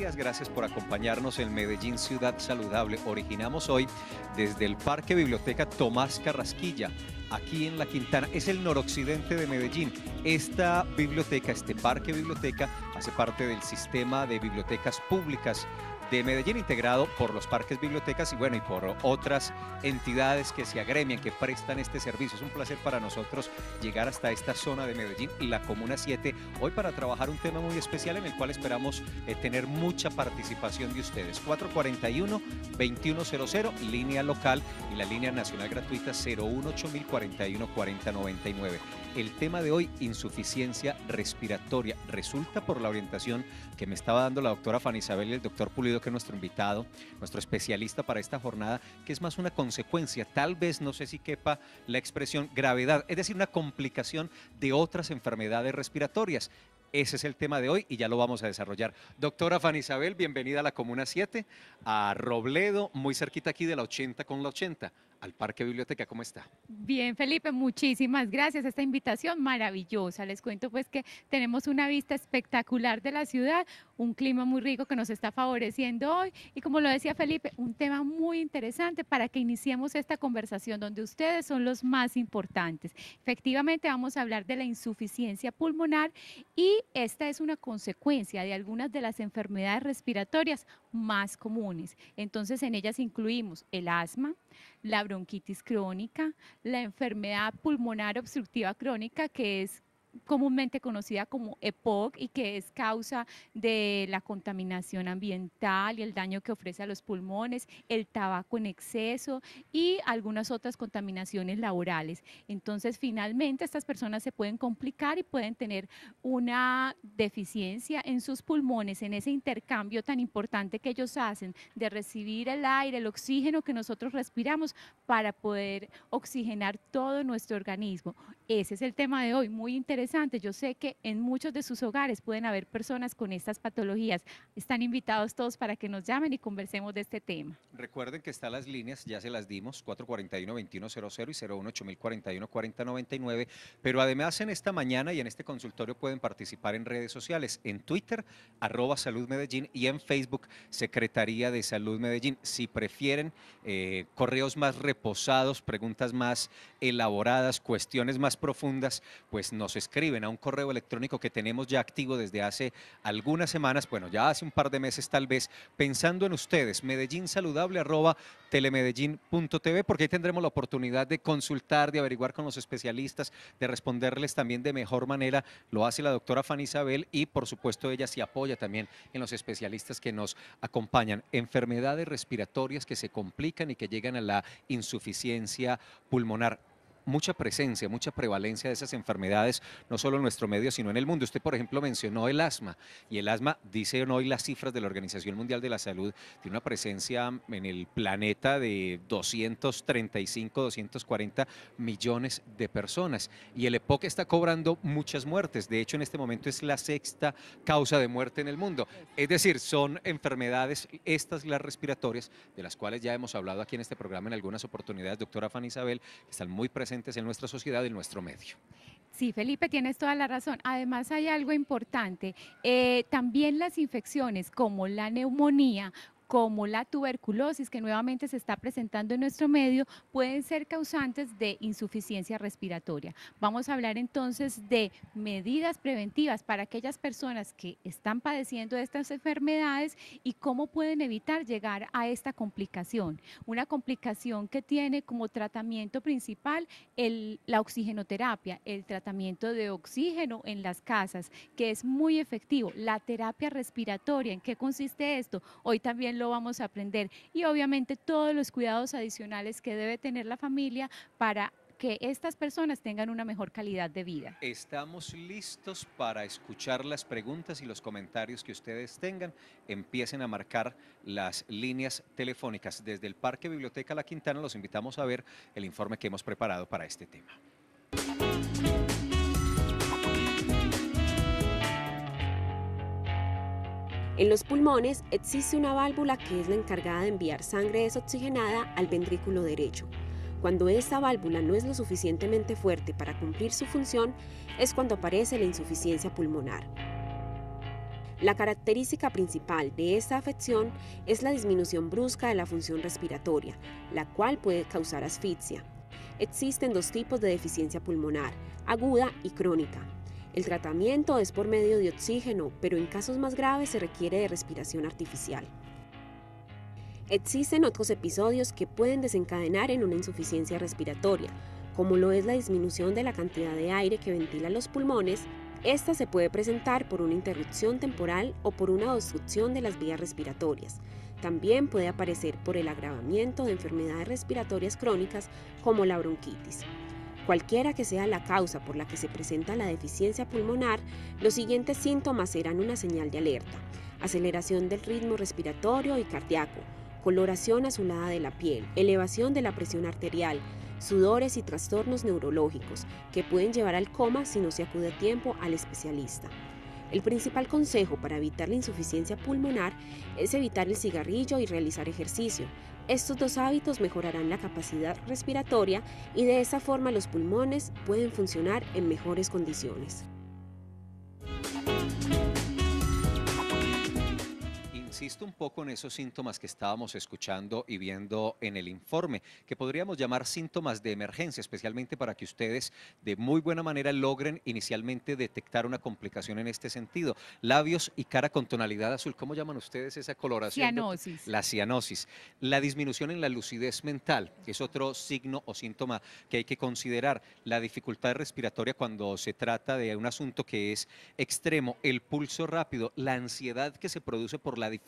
días, gracias por acompañarnos en Medellín Ciudad Saludable. Originamos hoy desde el Parque Biblioteca Tomás Carrasquilla, aquí en La Quintana, es el noroccidente de Medellín. Esta biblioteca, este parque biblioteca, hace parte del sistema de bibliotecas públicas de Medellín, integrado por los parques bibliotecas y bueno, y por otras entidades que se agremian, que prestan este servicio. Es un placer para nosotros llegar hasta esta zona de Medellín, la Comuna 7, hoy para trabajar un tema muy especial en el cual esperamos tener mucha participación de ustedes. 441-2100, línea local, y la línea nacional gratuita 018-041-4099. El tema de hoy, insuficiencia respiratoria. Resulta, por la orientación que me estaba dando la doctora Fanny Isabel y el doctor Pulido, que es nuestro invitado, nuestro especialista para esta jornada, que es más una consecuencia, tal vez, no sé si quepa la expresión, gravedad, es decir, una complicación de otras enfermedades respiratorias. Ese es el tema de hoy y ya lo vamos a desarrollar. Doctora Fanny Isabel, bienvenida a la Comuna 7, a Robledo, muy cerquita aquí de la 80 con la 80, al Parque Biblioteca. ¿Cómo está? Bien, Felipe, muchísimas gracias. Esta invitación maravillosa. Les cuento pues que tenemos una vista espectacular de la ciudad, un clima muy rico que nos está favoreciendo hoy y, como lo decía Felipe, un tema muy interesante para que iniciemos esta conversación donde ustedes son los más importantes. Efectivamente, vamos a hablar de la insuficiencia pulmonar y esta es una consecuencia de algunas de las enfermedades respiratorias más comunes. Entonces, en ellas incluimos el asma, la bronquitis crónica, la enfermedad pulmonar obstructiva crónica, que es comúnmente conocida como EPOC y que es causa de la contaminación ambiental y el daño que ofrece a los pulmones, el tabaco en exceso y algunas otras contaminaciones laborales. Entonces, finalmente, estas personas se pueden complicar y pueden tener una deficiencia en sus pulmones, en ese intercambio tan importante que ellos hacen de recibir el aire, el oxígeno que nosotros respiramos para poder oxigenar todo nuestro organismo. Ese es el tema de hoy, muy interesante. Yo sé que en muchos de sus hogares pueden haber personas con estas patologías. Están invitados todos para que nos llamen y conversemos de este tema. Recuerden que están las líneas, ya se las dimos, 441-2100 y 018-041-4099, pero además en esta mañana y en este consultorio pueden participar en redes sociales, en Twitter, @Salud Medellín, y en Facebook, Secretaría de Salud Medellín. Si prefieren correos más reposados, preguntas más elaboradas, cuestiones más profundas, pues nos escriben a un correo electrónico que tenemos ya activo desde hace algunas semanas, bueno, ya hace un par de meses tal vez, pensando en ustedes, medellínsaludable@telemedellín.tv, porque ahí tendremos la oportunidad de consultar, de averiguar con los especialistas, de responderles también de mejor manera. Lo hace la doctora Fanny Isabel y por supuesto ella se apoya también en los especialistas que nos acompañan. Enfermedades respiratorias que se complican y que llegan a la insuficiencia pulmonar. Mucha presencia, mucha prevalencia de esas enfermedades, no solo en nuestro medio, sino en el mundo. Usted, por ejemplo, mencionó el asma, y el asma, dicen hoy las cifras de la Organización Mundial de la Salud, tiene una presencia en el planeta de 235, 240 millones de personas, y el EPOC está cobrando muchas muertes. De hecho, en este momento es la sexta causa de muerte en el mundo. Es decir, son enfermedades, estas las respiratorias, de las cuales ya hemos hablado aquí en este programa en algunas oportunidades, doctora Fanny Isabel, que están muy presentes en nuestra sociedad y en nuestro medio. Sí, Felipe, tienes toda la razón. Además, hay algo importante. También las infecciones como la neumonía, como la tuberculosis, que nuevamente se está presentando en nuestro medio, pueden ser causantes de insuficiencia respiratoria. Vamos a hablar entonces de medidas preventivas para aquellas personas que están padeciendo de estas enfermedades y cómo pueden evitar llegar a esta complicación. Una complicación que tiene como tratamiento principal la oxigenoterapia, el tratamiento de oxígeno en las casas, que es muy efectivo. La terapia respiratoria, ¿en qué consiste esto? Hoy también lo vamos a aprender, y obviamente todos los cuidados adicionales que debe tener la familia para que estas personas tengan una mejor calidad de vida. Estamos listos para escuchar las preguntas y los comentarios que ustedes tengan. Empiecen a marcar las líneas telefónicas. Desde el Parque Biblioteca La Quintana los invitamos a ver el informe que hemos preparado para este tema. En los pulmones existe una válvula que es la encargada de enviar sangre desoxigenada al ventrículo derecho. Cuando esta válvula no es lo suficientemente fuerte para cumplir su función, es cuando aparece la insuficiencia pulmonar. La característica principal de esta afección es la disminución brusca de la función respiratoria, la cual puede causar asfixia. Existen dos tipos de deficiencia pulmonar, aguda y crónica. El tratamiento es por medio de oxígeno, pero en casos más graves se requiere de respiración artificial. Existen otros episodios que pueden desencadenar en una insuficiencia respiratoria, como lo es la disminución de la cantidad de aire que ventila los pulmones. Esta se puede presentar por una interrupción temporal o por una obstrucción de las vías respiratorias. También puede aparecer por el agravamiento de enfermedades respiratorias crónicas como la bronquitis. Cualquiera que sea la causa por la que se presenta la deficiencia pulmonar, los siguientes síntomas serán una señal de alerta: aceleración del ritmo respiratorio y cardíaco, coloración azulada de la piel, elevación de la presión arterial, sudores y trastornos neurológicos que pueden llevar al coma si no se acude a tiempo al especialista. El principal consejo para evitar la insuficiencia pulmonar es evitar el cigarrillo y realizar ejercicio. Estos dos hábitos mejorarán la capacidad respiratoria y de esa forma los pulmones pueden funcionar en mejores condiciones. Insisto un poco en esos síntomas que estábamos escuchando y viendo en el informe, que podríamos llamar síntomas de emergencia, especialmente para que ustedes de muy buena manera logren inicialmente detectar una complicación en este sentido. Labios y cara con tonalidad azul, ¿cómo llaman ustedes esa coloración? Cianosis. La cianosis. La disminución en la lucidez mental es otro signo o síntoma que hay que considerar. La dificultad respiratoria cuando se trata de un asunto que es extremo, el pulso rápido, la ansiedad que se produce por la dificultad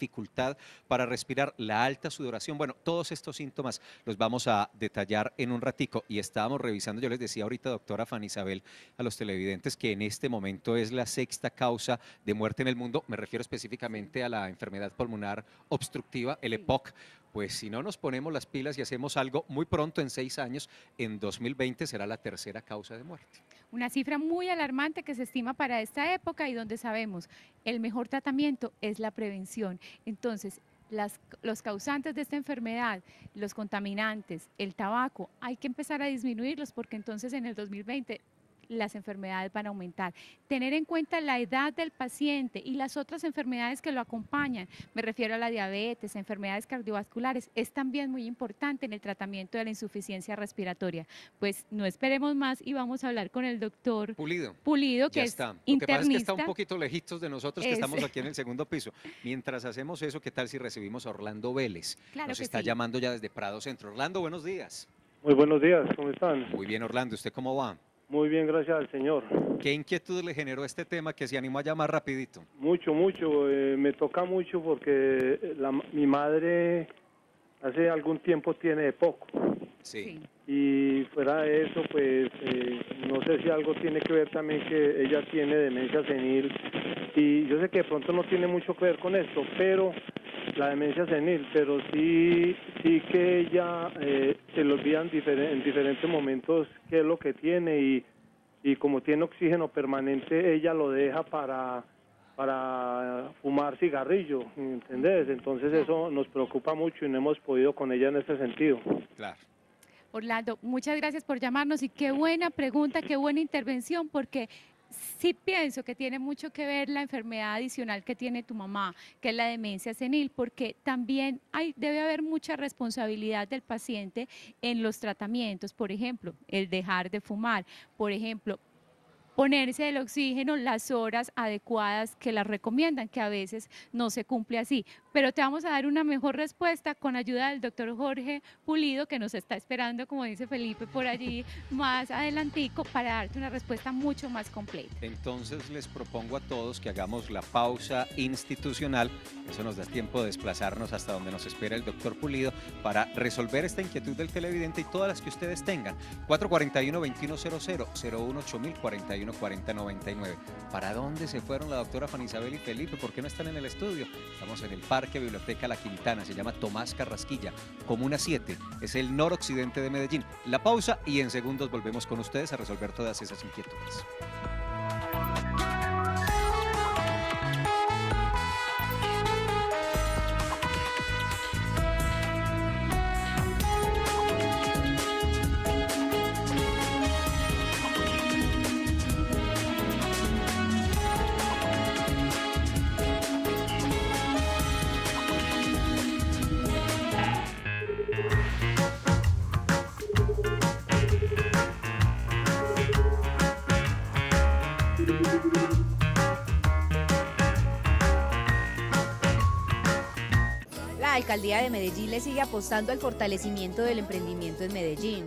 para respirar, la alta sudoración. Bueno, todos estos síntomas los vamos a detallar en un ratico y estábamos revisando, yo les decía ahorita, doctora Fanny Isabel, a los televidentes que en este momento es la sexta causa de muerte en el mundo, me refiero específicamente a la enfermedad pulmonar obstructiva, el EPOC. Pues si no nos ponemos las pilas y hacemos algo muy pronto, en 6 años, en 2020 será la tercera causa de muerte. Una cifra muy alarmante que se estima para esta época y donde sabemos el mejor tratamiento es la prevención. Entonces, los causantes de esta enfermedad, los contaminantes, el tabaco, hay que empezar a disminuirlos porque entonces en el 2020 las enfermedades van a aumentar. Tener en cuenta la edad del paciente y las otras enfermedades que lo acompañan, me refiero a la diabetes, enfermedades cardiovasculares, es también muy importante en el tratamiento de la insuficiencia respiratoria. Pues no esperemos más y vamos a hablar con el doctor Pulido, que es está. Lo internista. que pasa es que está un poquito lejitos de nosotros, que estamos aquí en el segundo piso. Mientras hacemos eso, ¿qué tal si recibimos a Orlando Vélez? Claro Nos que está sí. llamando ya desde Prado Centro. Orlando, buenos días. Muy buenos días, ¿cómo están? Muy bien, Orlando, ¿usted cómo va? Muy bien, gracias al Señor. ¿Qué inquietud le generó este tema que se animó a llamar rapidito? Mucho, me toca mucho porque mi madre hace algún tiempo tiene EPOC. Sí. Y fuera de eso, pues no sé si algo tiene que ver también que ella tiene demencia senil. Y yo sé que de pronto no tiene mucho que ver con esto, pero la demencia senil, pero sí que ella se le olvidan en diferentes momentos qué es lo que tiene y como tiene oxígeno permanente, ella lo deja para fumar cigarrillo, ¿entendés? Entonces eso nos preocupa mucho y no hemos podido con ella en este sentido. Claro. Orlando, muchas gracias por llamarnos y qué buena pregunta, qué buena intervención, porque sí pienso que tiene mucho que ver la enfermedad adicional que tiene tu mamá, que es la demencia senil, porque también debe haber mucha responsabilidad del paciente en los tratamientos, por ejemplo, el dejar de fumar, por ejemplo, ponerse el oxígeno las horas adecuadas que las recomiendan, que a veces no se cumple así. Pero te vamos a dar una mejor respuesta con ayuda del doctor Jorge Pulido, que nos está esperando, como dice Felipe, por allí más adelantico, para darte una respuesta mucho más completa. Entonces les propongo a todos que hagamos la pausa institucional, eso nos da tiempo de desplazarnos hasta donde nos espera el doctor Pulido para resolver esta inquietud del televidente y todas las que ustedes tengan. 441-2100, 018 414099. ¿Para dónde se fueron la doctora Fanny Isabel y Felipe? ¿Por qué no están en el estudio? Estamos en el Parque Biblioteca La Quintana, se llama Tomás Carrasquilla, Comuna 7, es el noroccidente de Medellín. La pausa y en segundos volvemos con ustedes a resolver todas esas inquietudes. Alcaldía de Medellín le sigue apostando al fortalecimiento del emprendimiento en Medellín.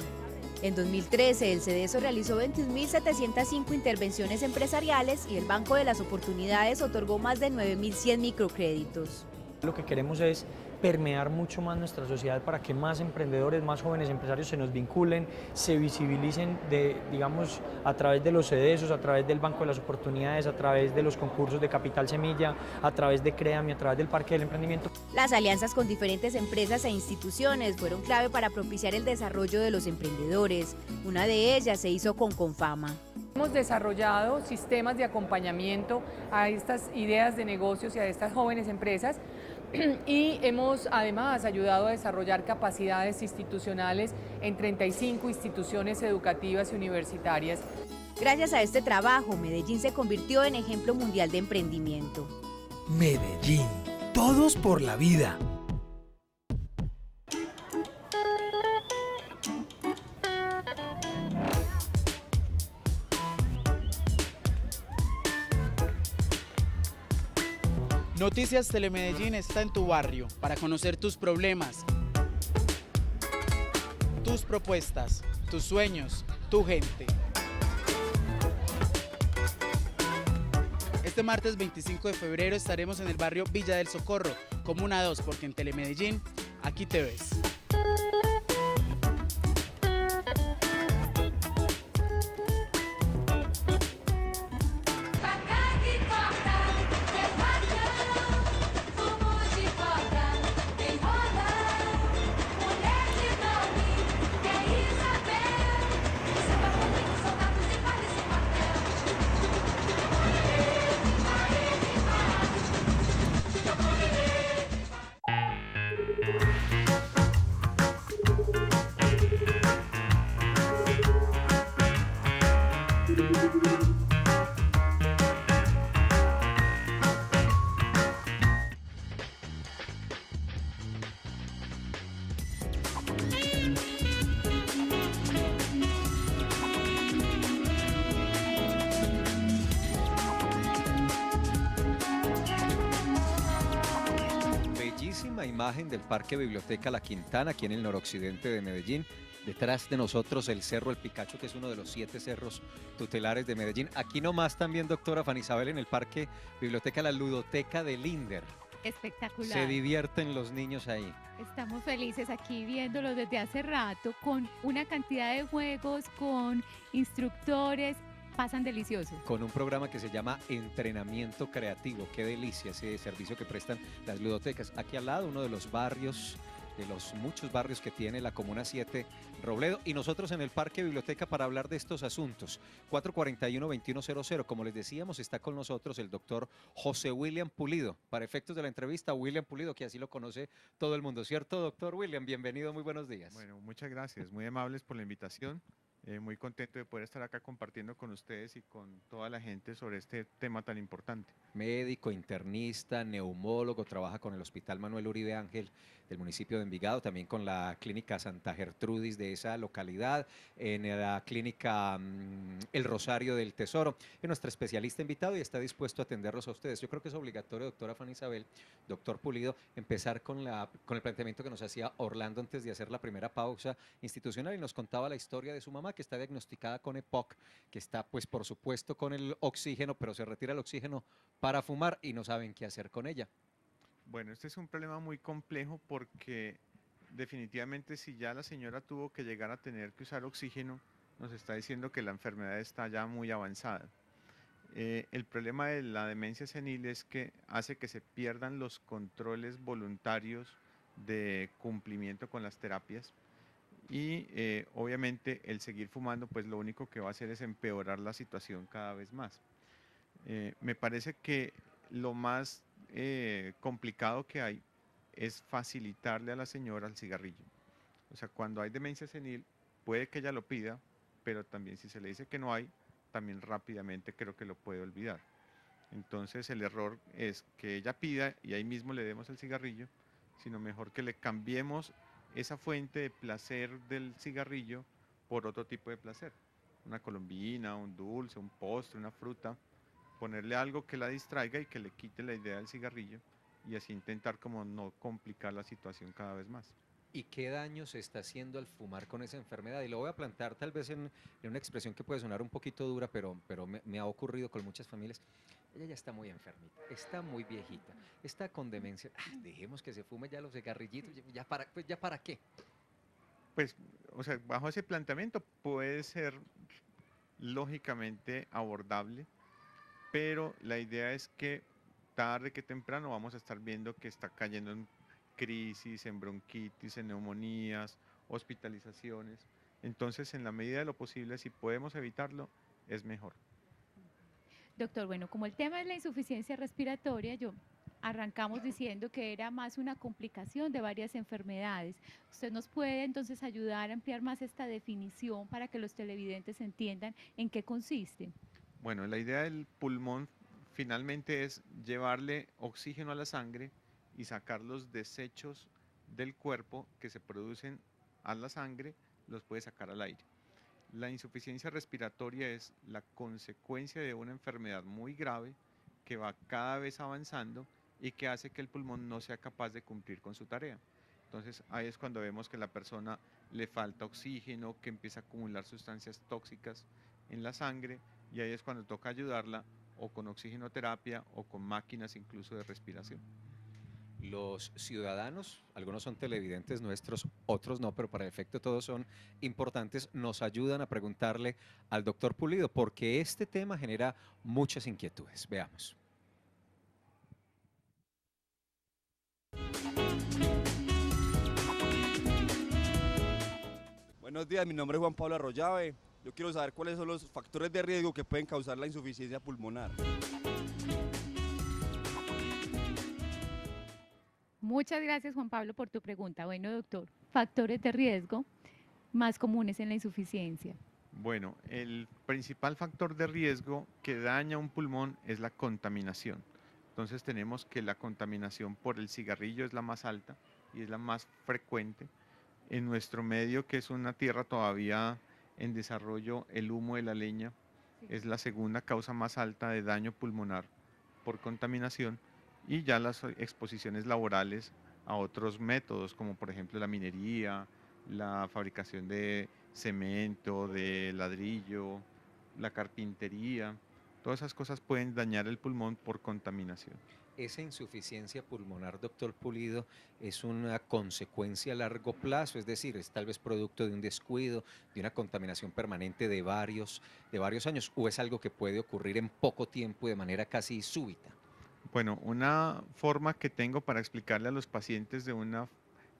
En 2013, el CEDESO realizó 21.705 intervenciones empresariales y el Banco de las Oportunidades otorgó más de 9.100 microcréditos. Lo que queremos es permear mucho más nuestra sociedad para que más emprendedores, más jóvenes empresarios se nos vinculen, se visibilicen digamos, a través de los CEDESOs, a través del Banco de las Oportunidades, a través de los concursos de Capital Semilla, a través de Créame, a través del Parque del Emprendimiento. Las alianzas con diferentes empresas e instituciones fueron clave para propiciar el desarrollo de los emprendedores. Una de ellas se hizo con Confama. Hemos desarrollado sistemas de acompañamiento a estas ideas de negocios y a estas jóvenes empresas y hemos además ayudado a desarrollar capacidades institucionales en 35 instituciones educativas y universitarias. Gracias a este trabajo, Medellín se convirtió en ejemplo mundial de emprendimiento. Medellín, todos por la vida. Noticias Telemedellín está en tu barrio para conocer tus problemas, tus propuestas, tus sueños, tu gente. Este martes 25 de febrero estaremos en el barrio Villa del Socorro, Comuna 2, porque en Telemedellín, aquí te ves. Imagen del Parque Biblioteca La Quintana, aquí en el noroccidente de Medellín. Detrás de nosotros el Cerro El Picacho, que es uno de los 7 cerros tutelares de Medellín. Aquí nomás también, doctora Fanny Isabel, en el Parque Biblioteca La Ludoteca de Linder. Espectacular. Se divierten los niños ahí. Estamos felices aquí viéndolos desde hace rato con una cantidad de juegos, con instructores. Pasan delicioso. Con un programa que se llama Entrenamiento Creativo. Qué delicia ese servicio que prestan las ludotecas. Aquí al lado, uno de los barrios, de los muchos barrios que tiene la Comuna 7 Robledo. Y nosotros en el Parque Biblioteca para hablar de estos asuntos. 441-2100. Como les decíamos, está con nosotros el doctor José William Pulido. Para efectos de la entrevista, William Pulido, que así lo conoce todo el mundo. ¿Cierto, doctor William? Bienvenido, muy buenos días. Bueno, muchas gracias. Muy amables por la invitación. Muy contento de poder estar acá compartiendo con ustedes y con toda la gente sobre este tema tan importante. Médico, internista, neumólogo, trabaja con el Hospital Manuel Uribe Ángel del municipio de Envigado, también con la Clínica Santa Gertrudis de esa localidad, en la Clínica El Rosario del Tesoro. Es nuestra especialista invitado y está dispuesto a atenderlos a ustedes. Yo creo que es obligatorio, doctora Fanny Isabel, doctor Pulido, empezar con el planteamiento que nos hacía Orlando antes de hacer la primera pausa institucional y nos contaba la historia de su mamá, que está diagnosticada con EPOC, que está pues por supuesto con el oxígeno, pero se retira el oxígeno para fumar y no saben qué hacer con ella. Bueno, este es un problema muy complejo porque definitivamente si ya la señora tuvo que llegar a tener que usar oxígeno, nos está diciendo que la enfermedad está ya muy avanzada. El problema de la demencia senil es que hace que se pierdan los controles voluntarios de cumplimiento con las terapias y obviamente el seguir fumando pues lo único que va a hacer es empeorar la situación cada vez más. Me parece que lo más complicado que hay es facilitarle a la señora el cigarrillo. O sea, cuando hay demencia senil puede que ella lo pida, pero también si se le dice que no hay, también rápidamente creo que lo puede olvidar. Entonces el error es que ella pida y ahí mismo le demos el cigarrillo, sino mejor que le cambiemos esa fuente de placer del cigarrillo por otro tipo de placer. Una colombina, un dulce, un postre, una fruta, ponerle algo que la distraiga y que le quite la idea del cigarrillo y así intentar como no complicar la situación cada vez más. ¿Y qué daño se está haciendo al fumar con esa enfermedad? Y lo voy a plantar tal vez en una expresión que puede sonar un poquito dura, pero me ha ocurrido con muchas familias. Ella ya está muy enfermita, está muy viejita, está con demencia. Dejemos que se fume ya los cigarrillitos, pues ya para qué. Pues, o sea, bajo ese planteamiento puede ser lógicamente abordable, pero la idea es que tarde que temprano vamos a estar viendo que está cayendo en crisis, en bronquitis, en neumonías, hospitalizaciones. Entonces, en la medida de lo posible, si podemos evitarlo, es mejor. Doctor, bueno, como el tema es la insuficiencia respiratoria, arrancamos diciendo que era más una complicación de varias enfermedades. ¿Usted nos puede entonces ayudar a ampliar más esta definición para que los televidentes entiendan en qué consiste? Bueno, la idea del pulmón finalmente es llevarle oxígeno a la sangre y sacar los desechos del cuerpo que se producen a la sangre, los puede sacar al aire. La insuficiencia respiratoria es la consecuencia de una enfermedad muy grave que va cada vez avanzando y que hace que el pulmón no sea capaz de cumplir con su tarea. Entonces ahí es cuando vemos que la persona le falta oxígeno, que empieza a acumular sustancias tóxicas en la sangre, y ahí es cuando toca ayudarla o con oxigenoterapia o con máquinas incluso de respiración. Los ciudadanos, algunos son televidentes nuestros, otros no, pero para efecto todos son importantes, nos ayudan a preguntarle al doctor Pulido, porque este tema genera muchas inquietudes. Veamos. Buenos días, mi nombre es Juan Pablo Arroyave. Yo quiero saber cuáles son los factores de riesgo que pueden causar la insuficiencia pulmonar. Muchas gracias, Juan Pablo, por tu pregunta. Bueno, doctor, factores de riesgo más comunes en la insuficiencia. Bueno, el principal factor de riesgo que daña un pulmón es la contaminación. Entonces tenemos que la contaminación por el cigarrillo es la más alta y es la más frecuente. En nuestro medio, que es una tierra todavía en desarrollo, el humo de la leña es la segunda causa más alta de daño pulmonar por contaminación, y ya las exposiciones laborales a otros métodos, como por ejemplo la minería, la fabricación de cemento, de ladrillo, la carpintería, todas esas cosas pueden dañar el pulmón por contaminación. Esa insuficiencia pulmonar, doctor Pulido, es una consecuencia a largo plazo, es decir, es tal vez producto de un descuido, de una contaminación permanente de varios años, o es algo que puede ocurrir en poco tiempo y de manera casi súbita. Bueno, una forma que tengo para explicarle a los pacientes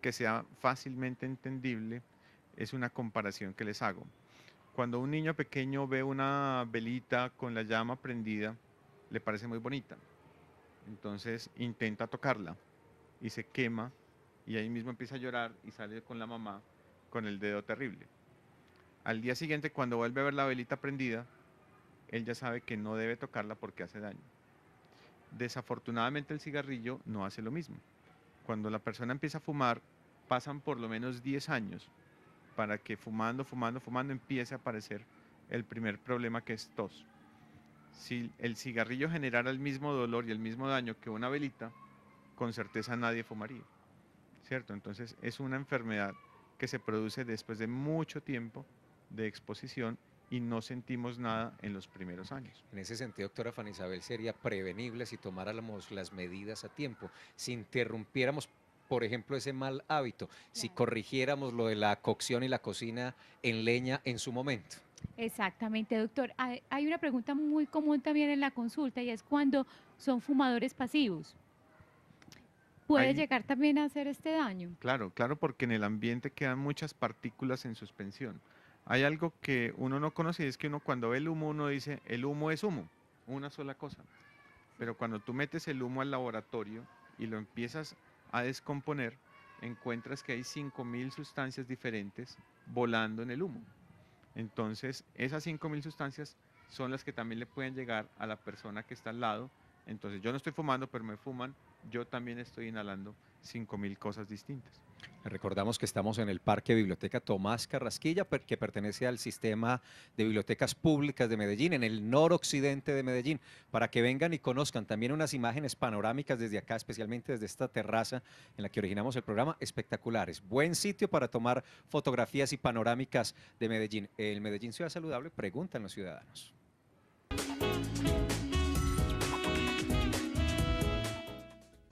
que sea fácilmente entendible es una comparación que les hago. Cuando un niño pequeño ve una velita con la llama prendida, le parece muy bonita. Entonces intenta tocarla y se quema, y ahí mismo empieza a llorar y sale con la mamá con el dedo terrible. Al día siguiente, cuando vuelve a ver la velita prendida, él ya sabe que no debe tocarla porque hace daño. Desafortunadamente el cigarrillo no hace lo mismo. Cuando la persona empieza a fumar, pasan por lo menos 10 años para que fumando empiece a aparecer el primer problema, que es tos. Si el cigarrillo generara el mismo dolor y el mismo daño que una velita, con certeza nadie fumaría, ¿cierto? Entonces es una enfermedad que se produce después de mucho tiempo de exposición y no sentimos nada en los primeros años. En ese sentido, doctora Fanny Isabel, sería prevenible si tomáramos las medidas a tiempo, si interrumpiéramos, por ejemplo, ese mal hábito, si corrigiéramos lo de la cocción y la cocina en leña en su momento. Exactamente, doctor. Hay una pregunta muy común también en la consulta, y es cuando son fumadores pasivos. ¿Puede llegar también a hacer este daño? Claro, porque en el ambiente quedan muchas partículas en suspensión. Hay algo que uno no conoce, y es que uno cuando ve el humo, uno dice, el humo es humo, una sola cosa. Pero cuando tú metes el humo al laboratorio y lo empiezas a descomponer, encuentras que hay 5.000 sustancias diferentes volando en el humo. Entonces, esas 5.000 sustancias son las que también le pueden llegar a la persona que está al lado. Entonces, yo no estoy fumando, pero me fuman, yo también estoy inhalando 5.000 cosas distintas. Recordamos que estamos en el Parque Biblioteca Tomás Carrasquilla, que pertenece al sistema de bibliotecas públicas de Medellín, en el noroccidente de Medellín, para que vengan y conozcan también unas imágenes panorámicas desde acá, especialmente desde esta terraza en la que originamos el programa, espectaculares. Buen sitio para tomar fotografías y panorámicas de Medellín. El Medellín Ciudad Saludable, preguntan los ciudadanos.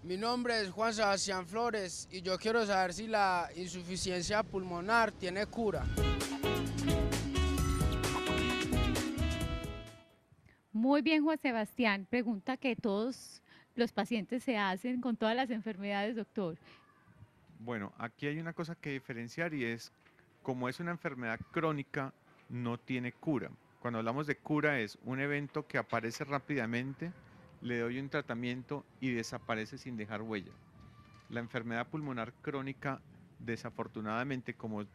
Mi nombre es Juan Sebastián Flores y yo quiero saber si la insuficiencia pulmonar tiene cura. Muy bien, Juan Sebastián. Pregunta que todos los pacientes se hacen con todas las enfermedades, doctor. Bueno, aquí hay una cosa que diferenciar y es, como es una enfermedad crónica, no tiene cura. Cuando hablamos de cura es un evento que aparece rápidamente, le doy un tratamiento y desaparece sin dejar huella. La enfermedad pulmonar crónica, desafortunadamente, como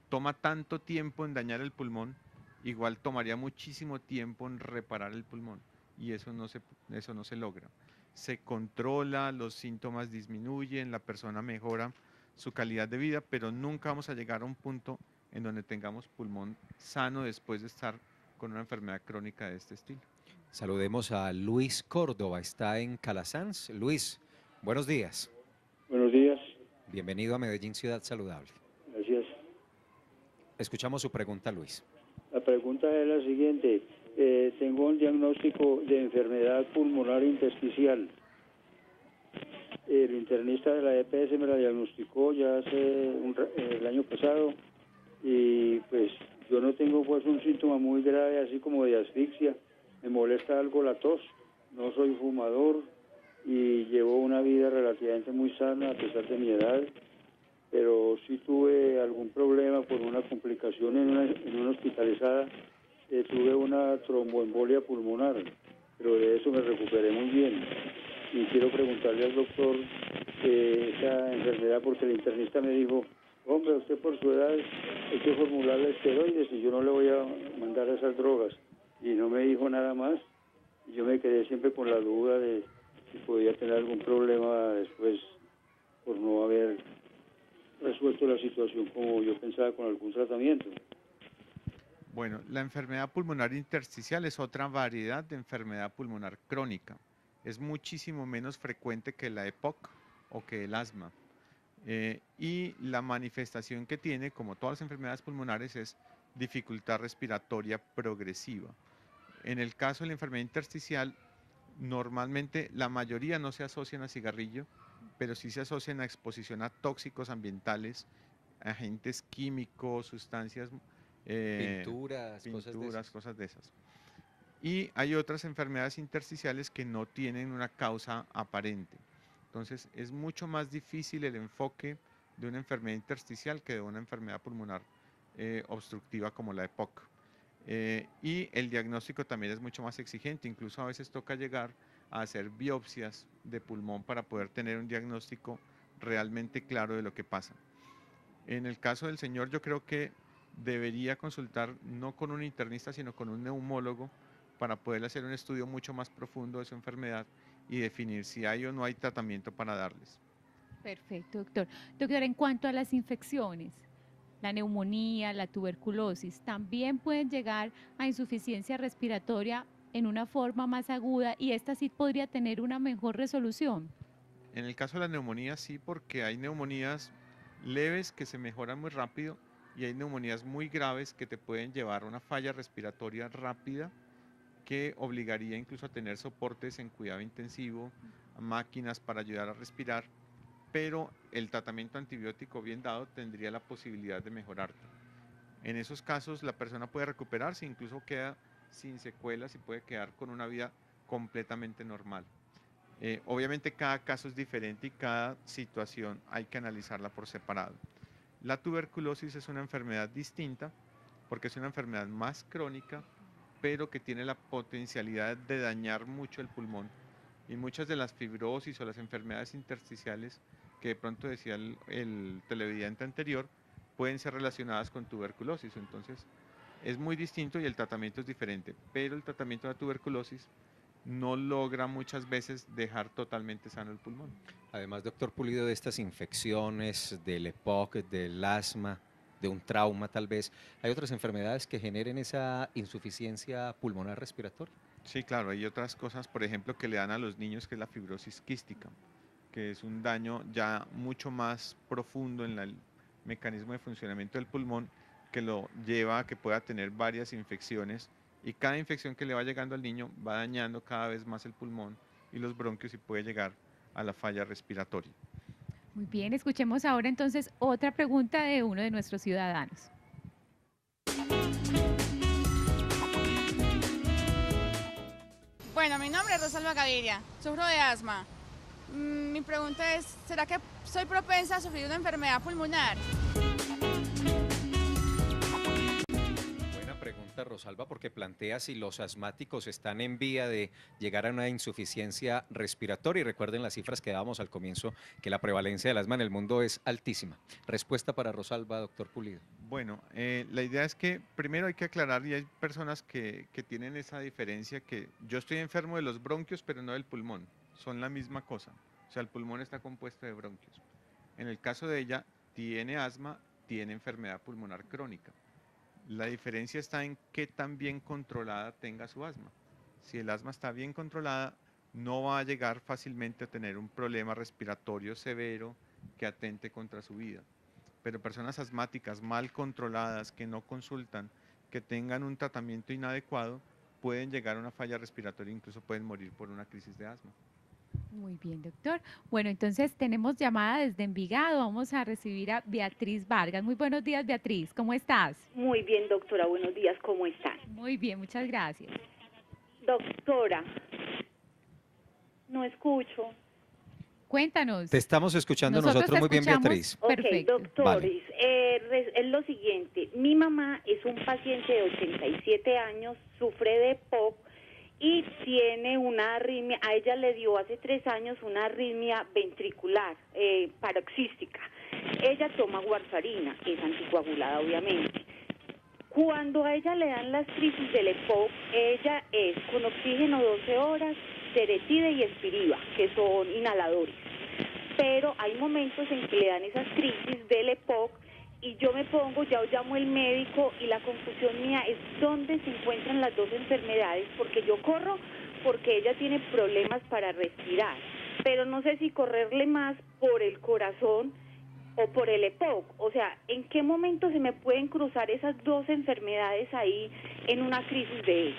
toma tanto tiempo en dañar el pulmón, igual tomaría muchísimo tiempo en reparar el pulmón y eso no se logra. Se controla, los síntomas disminuyen, la persona mejora su calidad de vida, pero nunca vamos a llegar a un punto en donde tengamos pulmón sano después de estar con una enfermedad crónica de este estilo. Saludemos a Luis Córdoba, está en Calasanz. Luis, buenos días. Buenos días. Bienvenido a Medellín Ciudad Saludable. Gracias. Escuchamos su pregunta, Luis. La pregunta es la siguiente. Tengo un diagnóstico de enfermedad pulmonar intersticial. El internista de la EPS me la diagnosticó ya el año pasado y pues yo no tengo pues un síntoma muy grave así como de asfixia. Me molesta algo la tos, no soy fumador y llevo una vida relativamente muy sana a pesar de mi edad, pero sí tuve algún problema por una complicación en una hospitalizada, tuve una tromboembolia pulmonar, pero de eso me recuperé muy bien. Y quiero preguntarle al doctor esa enfermedad, porque el internista me dijo, hombre, usted por su edad hay que formularle esteroides y yo no le voy a mandar esas drogas. Y no me dijo nada más. Yo me quedé siempre con la duda de si podía tener algún problema después por no haber resuelto la situación como yo pensaba con algún tratamiento. Bueno, la enfermedad pulmonar intersticial es otra variedad de enfermedad pulmonar crónica. Es muchísimo menos frecuente que la EPOC o que el asma. Y la manifestación que tiene, como todas las enfermedades pulmonares, es dificultad respiratoria progresiva. En el caso de la enfermedad intersticial, normalmente la mayoría no se asocian a cigarrillo, pero sí se asocian a exposición a tóxicos ambientales, agentes químicos, sustancias, pinturas, cosas de esas. Y hay otras enfermedades intersticiales que no tienen una causa aparente. Entonces es mucho más difícil el enfoque de una enfermedad intersticial que de una enfermedad pulmonar obstructiva como la EPOC. Y el diagnóstico también es mucho más exigente, incluso a veces toca llegar a hacer biopsias de pulmón para poder tener un diagnóstico realmente claro de lo que pasa. En el caso del señor, yo creo que debería consultar no con un internista, sino con un neumólogo para poder hacer un estudio mucho más profundo de su enfermedad y definir si hay o no hay tratamiento para darles. Perfecto, doctor. Doctor, en cuanto a las infecciones, la neumonía, la tuberculosis, también pueden llegar a insuficiencia respiratoria en una forma más aguda y esta sí podría tener una mejor resolución. En el caso de la neumonía sí, porque hay neumonías leves que se mejoran muy rápido y hay neumonías muy graves que te pueden llevar a una falla respiratoria rápida que obligaría incluso a tener soportes en cuidado intensivo, máquinas para ayudar a respirar, pero el tratamiento antibiótico bien dado tendría la posibilidad de mejorarte. En esos casos la persona puede recuperarse, incluso queda sin secuelas y puede quedar con una vida completamente normal. Obviamente cada caso es diferente y cada situación hay que analizarla por separado. La tuberculosis es una enfermedad distinta porque es una enfermedad más crónica, pero que tiene la potencialidad de dañar mucho el pulmón. Y muchas de las fibrosis o las enfermedades intersticiales que de pronto decía el televidente anterior pueden ser relacionadas con tuberculosis. Entonces es muy distinto y el tratamiento es diferente, pero el tratamiento de la tuberculosis no logra muchas veces dejar totalmente sano el pulmón. Además, doctor Pulido, de estas infecciones, del EPOC, del asma, de un trauma tal vez, ¿hay otras enfermedades que generen esa insuficiencia pulmonar respiratoria? Sí, claro, hay otras cosas, por ejemplo, que le dan a los niños, que es la fibrosis quística, que es un daño ya mucho más profundo en el mecanismo de funcionamiento del pulmón, que lo lleva a que pueda tener varias infecciones, y cada infección que le va llegando al niño va dañando cada vez más el pulmón y los bronquios, y puede llegar a la falla respiratoria. Muy bien, escuchemos ahora entonces otra pregunta de uno de nuestros ciudadanos. Bueno, mi nombre es Rosalba Gaviria, sufro de asma. Mi pregunta es, ¿será que soy propensa a sufrir una enfermedad pulmonar? Buena pregunta, Rosalba, porque plantea si los asmáticos están en vía de llegar a una insuficiencia respiratoria. Y recuerden las cifras que dábamos al comienzo, que la prevalencia del asma en el mundo es altísima. Respuesta para Rosalba, doctor Pulido. Bueno, la idea es que primero hay que aclarar, y hay personas que tienen esa diferencia, que yo estoy enfermo de los bronquios, pero no del pulmón. Son la misma cosa. O sea, el pulmón está compuesto de bronquios. En el caso de ella, tiene asma, tiene enfermedad pulmonar crónica. La diferencia está en qué tan bien controlada tenga su asma. Si el asma está bien controlada, no va a llegar fácilmente a tener un problema respiratorio severo que atente contra su vida. Pero personas asmáticas mal controladas, que no consultan, que tengan un tratamiento inadecuado, pueden llegar a una falla respiratoria, incluso pueden morir por una crisis de asma. Muy bien, doctor. Bueno, entonces tenemos llamada desde Envigado. Vamos a recibir a Beatriz Vargas. Muy buenos días, Beatriz. ¿Cómo estás? Muy bien, doctora. Buenos días. ¿Cómo están? Muy bien, muchas gracias. Doctora, no escucho. Cuéntanos. Te estamos escuchando nosotros muy bien, Beatriz. Perfecto. Ok, doctores, es lo siguiente. Mi mamá es un paciente de 87 años, sufre de EPOC y tiene una arritmia. A ella le dio hace 3 años una arritmia ventricular, paroxística. Ella toma warfarina, es anticoagulada obviamente. Cuando a ella le dan las crisis del EPOC, ella es con oxígeno 12 horas, Ceretide y Espiriva, que son inhaladores. Pero hay momentos en que le dan esas crisis del EPOC y yo me pongo, ya llamo al médico, y la confusión mía es dónde se encuentran las dos enfermedades, porque yo corro porque ella tiene problemas para respirar, pero no sé si correrle más por el corazón o por el EPOC. O sea, ¿en qué momento se me pueden cruzar esas dos enfermedades ahí en una crisis de ella?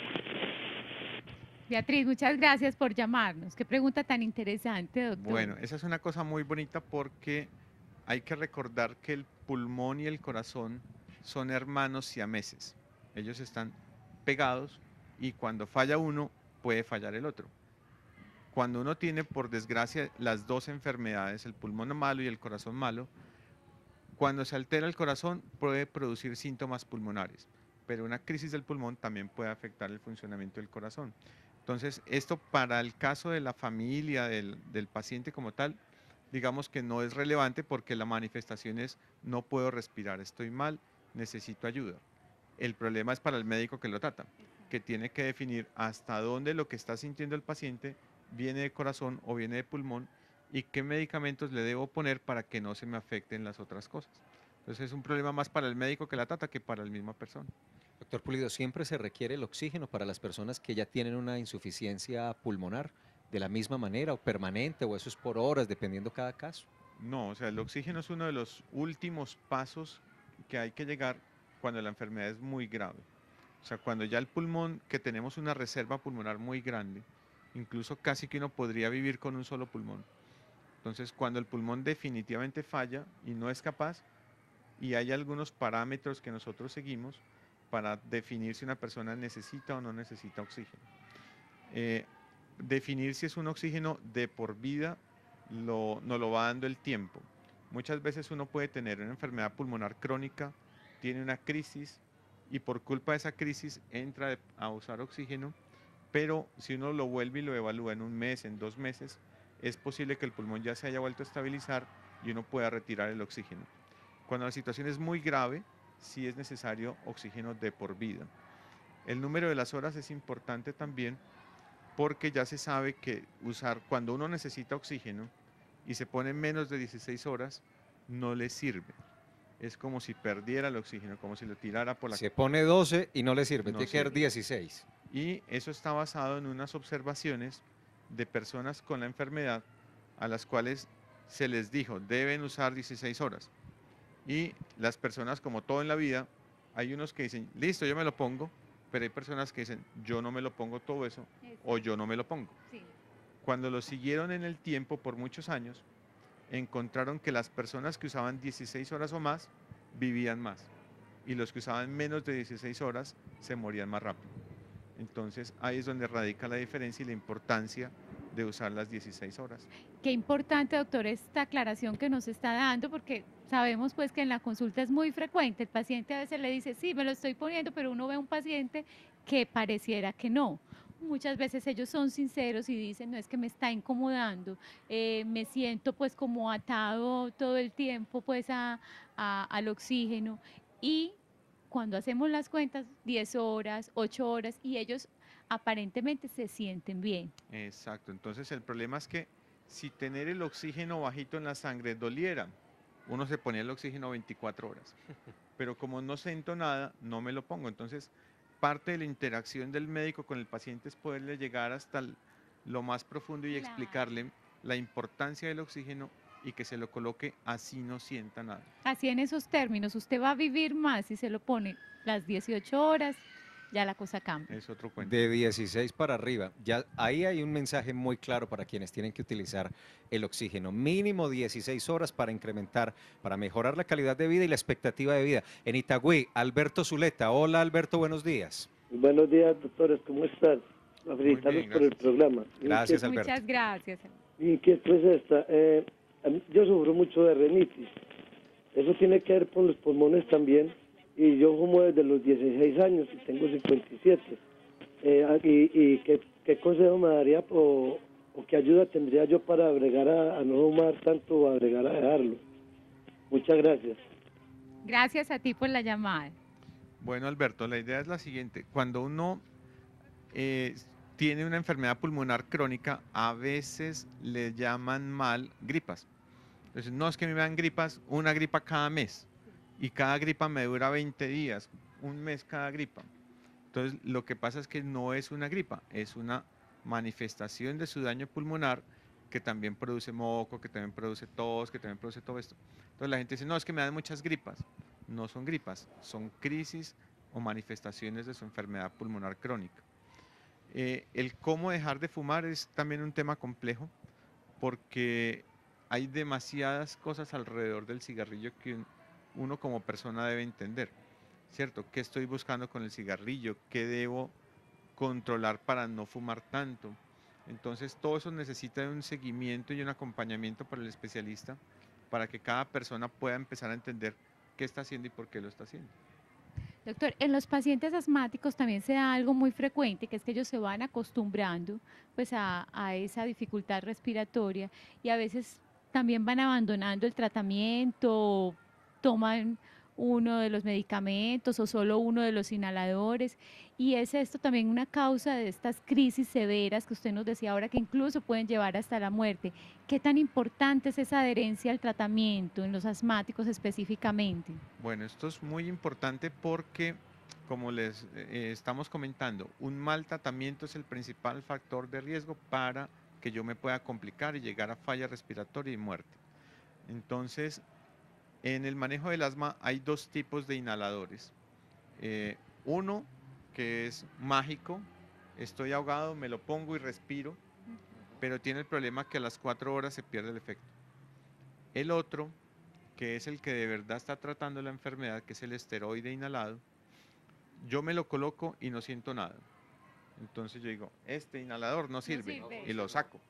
Beatriz, muchas gracias por llamarnos. Qué pregunta tan interesante, doctor. Bueno, esa es una cosa muy bonita, porque hay que recordar que el pulmón y el corazón son hermanos siameses. Ellos están pegados y cuando falla uno, puede fallar el otro. Cuando uno tiene, por desgracia, las dos enfermedades, el pulmón malo y el corazón malo, cuando se altera el corazón puede producir síntomas pulmonares, pero una crisis del pulmón también puede afectar el funcionamiento del corazón. Entonces, esto para el caso de la familia, del paciente como tal, digamos que no es relevante, porque la manifestación es: no puedo respirar, estoy mal, necesito ayuda. El problema es para el médico que lo trata, que tiene que definir hasta dónde lo que está sintiendo el paciente viene de corazón o viene de pulmón, y qué medicamentos le debo poner para que no se me afecten las otras cosas. Entonces es un problema más para el médico que la trata que para la misma persona. Doctor Pulido, ¿siempre se requiere el oxígeno para las personas que ya tienen una insuficiencia pulmonar de la misma manera o permanente, o eso es por horas, dependiendo cada caso? No, o sea, el oxígeno es uno de los últimos pasos que hay que llegar cuando la enfermedad es muy grave. O sea, cuando ya el pulmón, que tenemos una reserva pulmonar muy grande, incluso casi que uno podría vivir con un solo pulmón. Entonces, cuando el pulmón definitivamente falla y no es capaz, y hay algunos parámetros que nosotros seguimos para definir si una persona necesita o no necesita oxígeno. Definir si es un oxígeno de por vida nos lo va dando el tiempo. Muchas veces uno puede tener una enfermedad pulmonar crónica, tiene una crisis y por culpa de esa crisis entra a usar oxígeno, pero si uno lo vuelve y lo evalúa en un mes, en 2 meses, es posible que el pulmón ya se haya vuelto a estabilizar y uno pueda retirar el oxígeno. Cuando la situación es muy grave, sí es necesario oxígeno de por vida. El número de las horas es importante también, porque ya se sabe que cuando uno necesita oxígeno y se pone menos de 16 horas, no le sirve. Es como si perdiera el oxígeno, como si lo tirara por la... Se pone 12 y no le sirve, No tiene que ser sirve. 16. Y eso está basado en unas observaciones de personas con la enfermedad a las cuales se les dijo, deben usar 16 horas. Y las personas, como todo en la vida, hay unos que dicen, listo, yo me lo pongo, pero hay personas que dicen, yo no me lo pongo todo eso, o yo no me lo pongo. Sí. Cuando lo siguieron en el tiempo por muchos años, encontraron que las personas que usaban 16 horas o más vivían más y los que usaban menos de 16 horas se morían más rápido. Entonces ahí es donde radica la diferencia y la importancia de usar las 16 horas. Qué importante, doctor, esta aclaración que nos está dando, porque sabemos pues que en la consulta es muy frecuente. El paciente a veces le dice, sí, me lo estoy poniendo, pero uno ve un paciente que pareciera que no. Muchas veces ellos son sinceros y dicen, no, es que me está incomodando, me siento pues como atado todo el tiempo pues al oxígeno. Y cuando hacemos las cuentas, 10 horas, 8 horas, y ellos aparentemente se sienten bien. Exacto, entonces el problema es que si tener el oxígeno bajito en la sangre doliera, uno se ponía el oxígeno 24 horas, pero como no siento nada, no me lo pongo. Entonces parte de la interacción del médico con el paciente es poderle llegar hasta lo más profundo y explicarle la importancia del oxígeno y que se lo coloque así no sienta nada. Así en esos términos, usted va a vivir más si se lo pone las 18 horas, ya la cosa cambia. Es otro cuento. De 16 para arriba. Ya ahí hay un mensaje muy claro para quienes tienen que utilizar el oxígeno. Mínimo 16 horas para incrementar, para mejorar la calidad de vida y la expectativa de vida. En Itagüí, Alberto Zuleta. Hola, Alberto, buenos días. Buenos días, doctores, ¿cómo están? A felicitarlos por el programa. Gracias, Alberto. Muchas gracias. Mi inquietud es esta. Yo sufro mucho de rinitis. Eso tiene que ver con los pulmones también. Y yo fumo desde los 16 años y tengo 57. ¿Qué consejo me daría o qué ayuda tendría yo para agregar a no fumar tanto o agregar a dejarlo? Muchas gracias. Gracias a ti por la llamada. Bueno, Alberto, la idea es la siguiente. Cuando uno tiene una enfermedad pulmonar crónica, a veces le llaman mal gripas. Entonces, no es que me dan gripas, una gripa cada mes. Y cada gripa me dura 20 días, un mes cada gripa. Entonces, lo que pasa es que no es una gripa, es una manifestación de su daño pulmonar que también produce moco, que también produce tos, que también produce todo esto. Entonces, la gente dice, no, es que me dan muchas gripas. No son gripas, son crisis o manifestaciones de su enfermedad pulmonar crónica. El cómo dejar de fumar es también un tema complejo porque hay demasiadas cosas alrededor del cigarrillo que uno como persona debe entender, ¿cierto? ¿Qué estoy buscando con el cigarrillo? ¿Qué debo controlar para no fumar tanto? Entonces todo eso necesita de un seguimiento y un acompañamiento por el especialista para que cada persona pueda empezar a entender qué está haciendo y por qué lo está haciendo. Doctor, en los pacientes asmáticos también se da algo muy frecuente, que es que ellos se van acostumbrando pues a esa dificultad respiratoria y a veces también van abandonando el tratamiento, toman uno de los medicamentos o solo uno de los inhaladores, y es esto también una causa de estas crisis severas que usted nos decía ahora que incluso pueden llevar hasta la muerte. ¿Qué tan importante es esa adherencia al tratamiento en los asmáticos específicamente? Bueno, esto es muy importante porque, como les estamos comentando, un mal tratamiento es el principal factor de riesgo para que yo me pueda complicar y llegar a falla respiratoria y muerte. Entonces, en el manejo del asma hay dos tipos de inhaladores. Uno que es mágico, estoy ahogado, me lo pongo y respiro, pero tiene el problema que a las 4 horas se pierde el efecto. El otro, que es el que de verdad está tratando la enfermedad, que es el esteroide inhalado, yo me lo coloco y no siento nada. Entonces yo digo, este inhalador no sirve, y lo saco.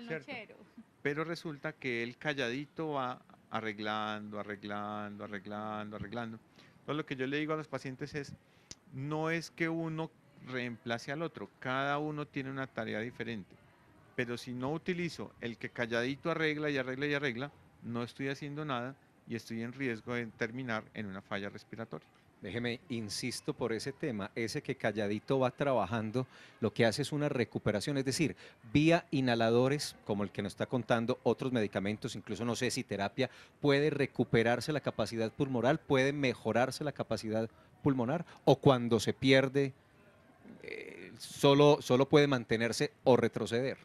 ¿Cierto? Pero resulta que él calladito va arreglando. Entonces lo que yo le digo a los pacientes es, no es que uno reemplace al otro, cada uno tiene una tarea diferente, pero si no utilizo el que calladito arregla, no estoy haciendo nada y estoy en riesgo de terminar en una falla respiratoria. Déjeme, insisto por ese tema, ese que calladito va trabajando, lo que hace es una recuperación, es decir, vía inhaladores, como el que nos está contando, otros medicamentos, incluso no sé si terapia, puede recuperarse la capacidad pulmonar, puede mejorarse la capacidad pulmonar, o cuando se pierde, solo puede mantenerse o retroceder.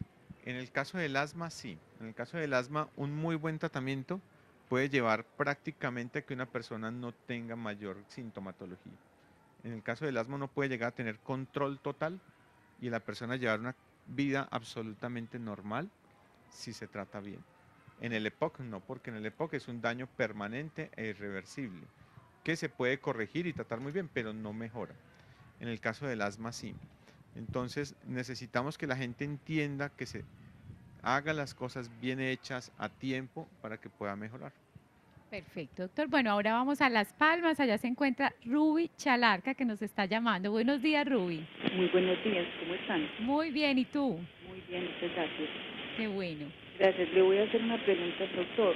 En el caso del asma, sí. En el caso del asma, un muy buen tratamiento puede llevar prácticamente a que una persona no tenga mayor sintomatología. En el caso del asma uno puede llegar a tener control total y la persona llevar una vida absolutamente normal si se trata bien. En el EPOC no, porque en el EPOC es un daño permanente e irreversible, que se puede corregir y tratar muy bien, pero no mejora. En el caso del asma sí. Entonces necesitamos que la gente entienda que se haga las cosas bien hechas a tiempo para que pueda mejorar. Perfecto, doctor. Bueno, ahora vamos a Las Palmas. Allá se encuentra Ruby Chalarca, que nos está llamando. Buenos días, Ruby. Muy buenos días, ¿cómo están? Muy bien, ¿y tú? Muy bien, muchas gracias. Qué bueno. Gracias, le voy a hacer una pregunta al doctor.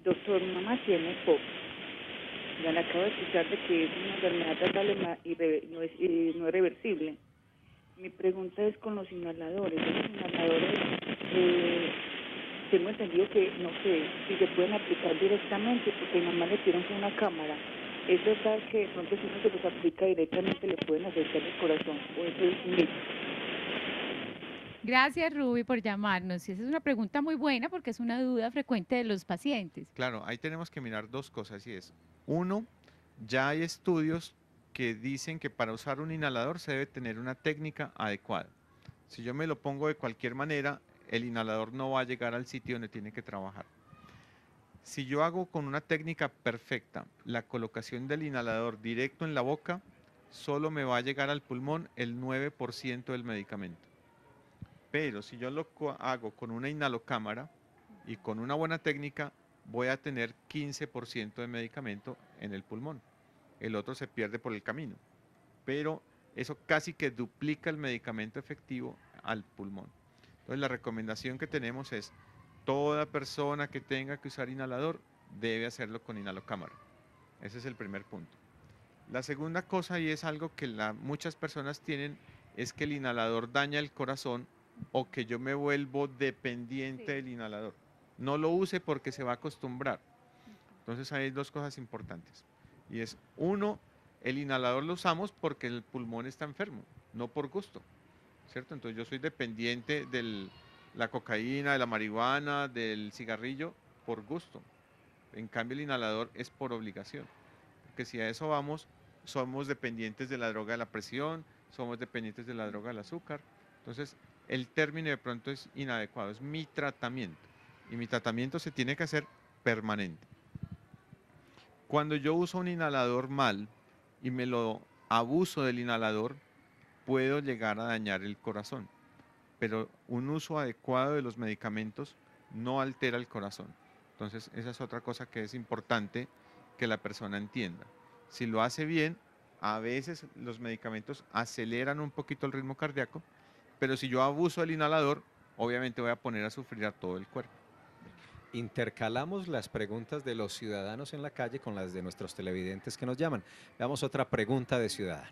Doctor, mi mamá tiene POC. Ya le acabo de escuchar de que es una enfermedad tratable y no es reversible. Mi pregunta es con los inhaladores. Los inhaladores, tengo entendido que, no sé, si se pueden aplicar directamente, porque mi mamá le dieron con una cámara. ¿Es verdad que de pronto si uno se los aplica directamente le pueden acercar el corazón? ¿O eso es un mito? Gracias, Ruby, por llamarnos. Y esa es una pregunta muy buena porque es una duda frecuente de los pacientes. Claro, ahí tenemos que mirar dos cosas y es, uno, ya hay estudios que dicen que para usar un inhalador se debe tener una técnica adecuada. Si yo me lo pongo de cualquier manera, el inhalador no va a llegar al sitio donde tiene que trabajar. Si yo hago con una técnica perfecta la colocación del inhalador directo en la boca, solo me va a llegar al pulmón el 9% del medicamento. Pero si yo lo hago con una inhalocámara y con una buena técnica, voy a tener 15% de medicamento en el pulmón. El otro se pierde por el camino. Pero eso casi que duplica el medicamento efectivo al pulmón. Entonces la recomendación que tenemos es, toda persona que tenga que usar inhalador debe hacerlo con inhalocámara. Ese es el primer punto. La segunda cosa, y es algo que muchas personas tienen, es que el inhalador daña el corazón o que yo me vuelvo dependiente del inhalador. No lo use porque se va a acostumbrar. Entonces hay dos cosas importantes. Y es, uno, el inhalador lo usamos porque el pulmón está enfermo, no por gusto, ¿cierto? Entonces yo soy dependiente de la cocaína, de la marihuana, del cigarrillo, por gusto. En cambio el inhalador es por obligación. Porque si a eso vamos, somos dependientes de la droga de la presión, somos dependientes de la droga del azúcar. Entonces el término de pronto es inadecuado, es mi tratamiento. Y mi tratamiento se tiene que hacer permanente. Cuando yo uso un inhalador mal y me lo abuso del inhalador, puedo llegar a dañar el corazón. Pero un uso adecuado de los medicamentos no altera el corazón. Entonces, esa es otra cosa que es importante que la persona entienda. Si lo hace bien, a veces los medicamentos aceleran un poquito el ritmo cardíaco, pero si yo abuso del inhalador, obviamente voy a poner a sufrir a todo el cuerpo. Intercalamos las preguntas de los ciudadanos en la calle con las de nuestros televidentes que nos llaman. Veamos otra pregunta de ciudadano.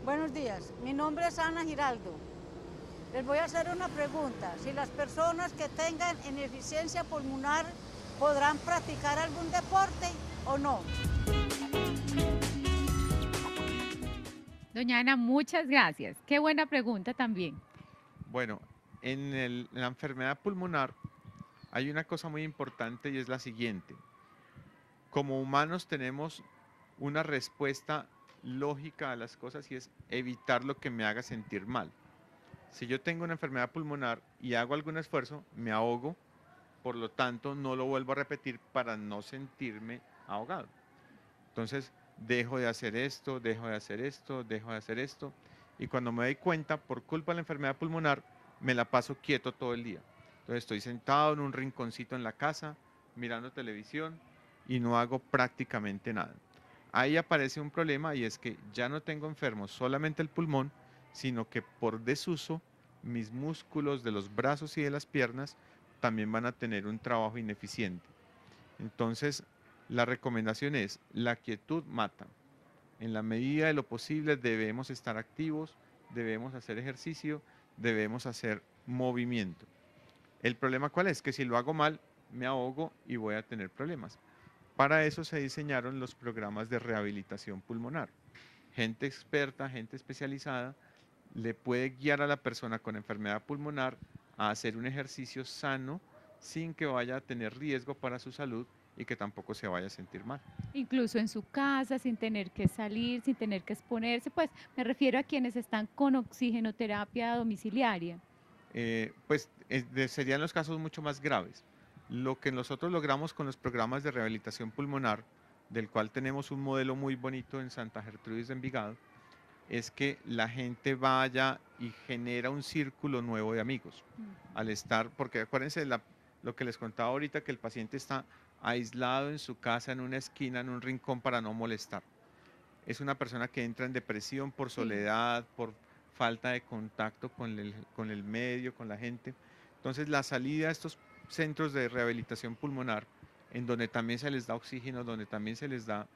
Buenos días, mi nombre es Ana Giraldo. Les voy a hacer una pregunta. Si las personas que tengan ineficiencia pulmonar podrán practicar algún deporte o no. Doña Ana, muchas gracias. Qué buena pregunta también. Bueno, en la enfermedad pulmonar hay una cosa muy importante y es la siguiente. Como humanos tenemos una respuesta lógica a las cosas y es evitar lo que me haga sentir mal. Si yo tengo una enfermedad pulmonar y hago algún esfuerzo, me ahogo, por lo tanto no lo vuelvo a repetir para no sentirme ahogado. Entonces, dejo de hacer esto, dejo de hacer esto, dejo de hacer esto. Y cuando me doy cuenta, por culpa de la enfermedad pulmonar, me la paso quieto todo el día. Entonces estoy sentado en un rinconcito en la casa, mirando televisión y no hago prácticamente nada. Ahí aparece un problema y es que ya no tengo enfermo solamente el pulmón, sino que por desuso mis músculos de los brazos y de las piernas también van a tener un trabajo ineficiente. Entonces, la recomendación es, la quietud mata. En la medida de lo posible debemos estar activos, debemos hacer ejercicio, debemos hacer movimiento. ¿El problema cuál es? Que si lo hago mal, me ahogo y voy a tener problemas. Para eso se diseñaron los programas de rehabilitación pulmonar. Gente experta, gente especializada, le puede guiar a la persona con enfermedad pulmonar a hacer un ejercicio sano sin que vaya a tener riesgo para su salud y que tampoco se vaya a sentir mal. Incluso en su casa, sin tener que salir, sin tener que exponerse, pues me refiero a quienes están con oxigenoterapia domiciliaria. Serían los casos mucho más graves. Lo que nosotros logramos con los programas de rehabilitación pulmonar, del cual tenemos un modelo muy bonito en Santa Gertrudis de Envigado, es que la gente vaya y genera un círculo nuevo de amigos. Al estar, porque acuérdense de lo que les contaba ahorita, que el paciente está aislado en su casa, en una esquina, en un rincón para no molestar. Es una persona que entra en depresión por soledad, por falta de contacto con el medio, con la gente. Entonces la salida a estos centros de rehabilitación pulmonar, en donde también se les da oxígeno, donde también se les da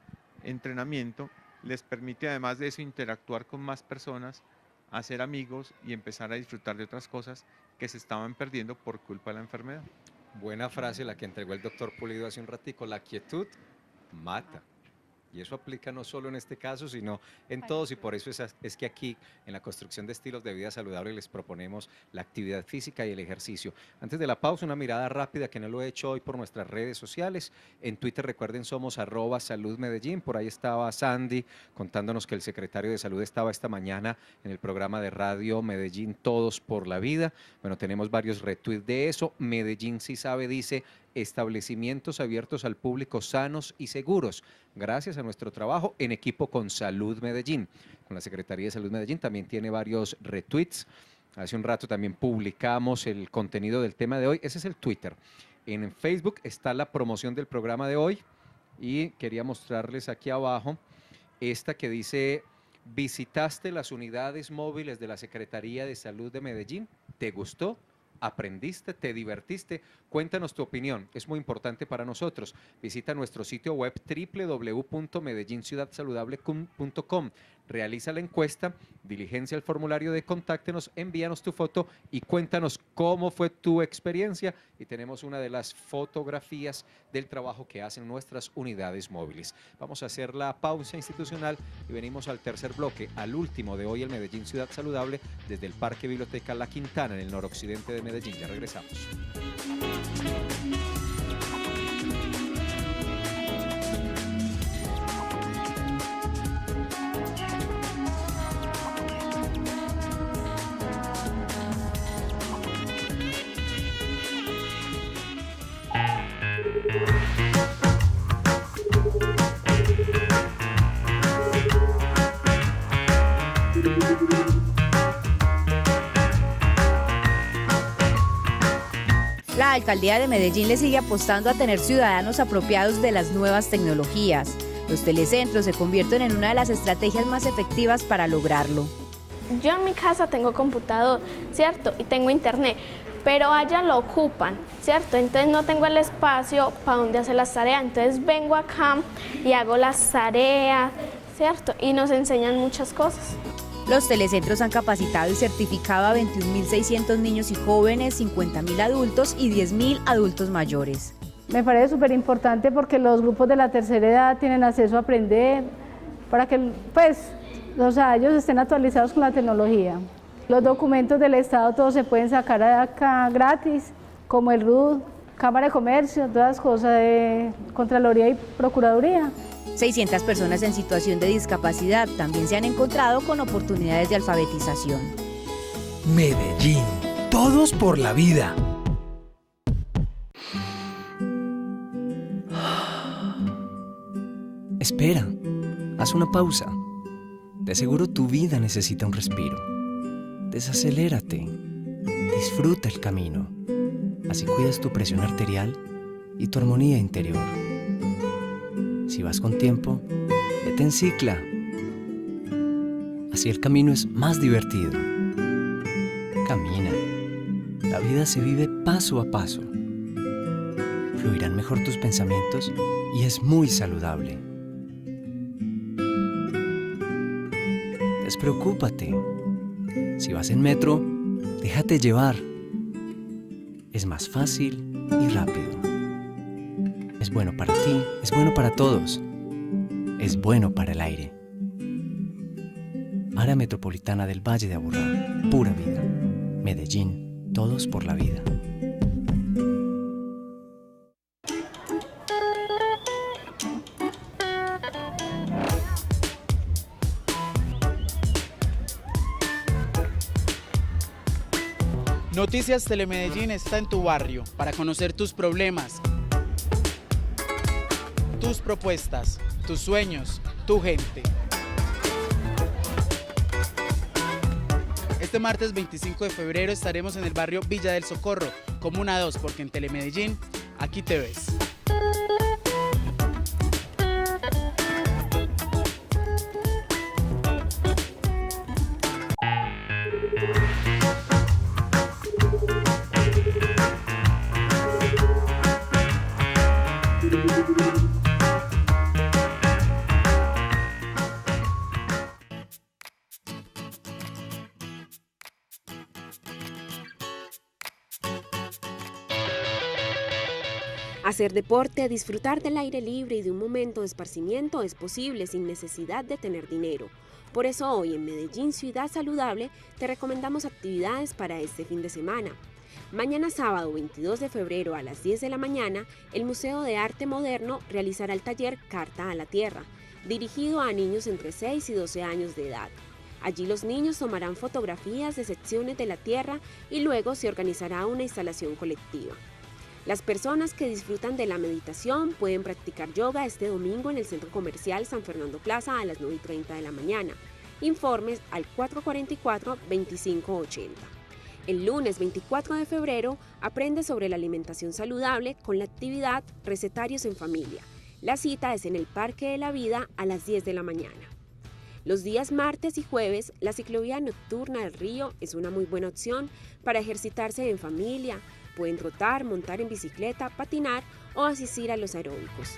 entrenamiento, les permite además de eso interactuar con más personas, hacer amigos y empezar a disfrutar de otras cosas que se estaban perdiendo por culpa de la enfermedad. Buena frase la que entregó el doctor Pulido hace un ratico, la quietud mata. Y eso aplica no solo en este caso, sino en todos, y por eso es que aquí, en la construcción de estilos de vida saludable, les proponemos la actividad física y el ejercicio. Antes de la pausa, una mirada rápida, que no lo he hecho hoy, por nuestras redes sociales. En Twitter, recuerden, somos @saludmedellín. Por ahí estaba Sandy contándonos que el secretario de Salud estaba esta mañana en el programa de radio Medellín Todos por la Vida. Bueno, tenemos varios retweets de eso. Medellín Sí Sabe dice: establecimientos abiertos al público sanos y seguros, gracias a nuestro trabajo en equipo con Salud Medellín. Con la Secretaría de Salud Medellín también tiene varios retweets. Hace un rato también publicamos el contenido del tema de hoy. Ese es el Twitter. En Facebook está la promoción del programa de hoy y quería mostrarles aquí abajo esta que dice: ¿visitaste las unidades móviles de la Secretaría de Salud de Medellín? ¿Te gustó? ¿Aprendiste? ¿Te divertiste? Cuéntanos tu opinión, es muy importante para nosotros. Visita nuestro sitio web www.medellinciudadsaludable.com. Realiza la encuesta, diligencia el formulario de contáctenos, envíanos tu foto y cuéntanos cómo fue tu experiencia. Y tenemos una de las fotografías del trabajo que hacen nuestras unidades móviles. Vamos a hacer la pausa institucional y venimos al tercer bloque, al último de hoy, el Medellín Ciudad Saludable, desde el Parque Biblioteca La Quintana, en el noroccidente de Medellín. Ya regresamos. La alcaldía de Medellín le sigue apostando a tener ciudadanos apropiados de las nuevas tecnologías. Los telecentros se convierten en una de las estrategias más efectivas para lograrlo. Yo en mi casa tengo computador, ¿cierto? Y tengo internet, pero allá lo ocupan, ¿cierto? Entonces no tengo el espacio para donde hacer las tareas. Entonces vengo acá y hago las tareas, ¿cierto? Y nos enseñan muchas cosas. Los telecentros han capacitado y certificado a 21.600 niños y jóvenes, 50.000 adultos y 10.000 adultos mayores. Me parece súper importante porque los grupos de la tercera edad tienen acceso a aprender para que ellos estén actualizados con la tecnología. Los documentos del Estado todos se pueden sacar acá gratis, como el RUT, Cámara de Comercio, todas las cosas de Contraloría y Procuraduría. 600 personas en situación de discapacidad también se han encontrado con oportunidades de alfabetización. Medellín, todos por la vida. Espera, haz una pausa. De seguro tu vida necesita un respiro. Desacelérate. Disfruta el camino. Así cuidas tu presión arterial y tu armonía interior. Si vas con tiempo, vete en cicla. Así el camino es más divertido. Camina. La vida se vive paso a paso. fluirán mejor tus pensamientos y es muy saludable. Despreocúpate. Si vas en metro, déjate llevar. Es más fácil y rápido. Es bueno para ti, es bueno para todos. Es bueno para el aire. Área Metropolitana del Valle de Aburrá, pura vida. Medellín, todos por la vida. Noticias Telemedellín está en tu barrio para conocer tus problemas, tus propuestas, tus sueños, tu gente. Este martes 25 de febrero estaremos en el barrio Villa del Socorro, Comuna 2, porque en Telemedellín, aquí te ves. Hacer deporte, disfrutar del aire libre y de un momento de esparcimiento es posible sin necesidad de tener dinero. Por eso hoy en Medellín Ciudad Saludable te recomendamos actividades para este fin de semana. Mañana sábado 22 de febrero a las 10 de la mañana, el Museo de Arte Moderno realizará el taller Carta a la Tierra, dirigido a niños entre 6 y 12 años de edad. Allí los niños tomarán fotografías de secciones de la Tierra y luego se organizará una instalación colectiva. Las personas que disfrutan de la meditación pueden practicar yoga este domingo en el Centro Comercial San Fernando Plaza a las 9:30 de la mañana. Informes al 444-2580. El lunes 24 de febrero aprende sobre la alimentación saludable con la actividad Recetarios en Familia. La cita es en el Parque de la Vida a las 10 de la mañana. Los días martes y jueves, la ciclovía nocturna del río es una muy buena opción para ejercitarse en familia. Pueden trotar, montar en bicicleta, patinar o asistir a los aeróbicos.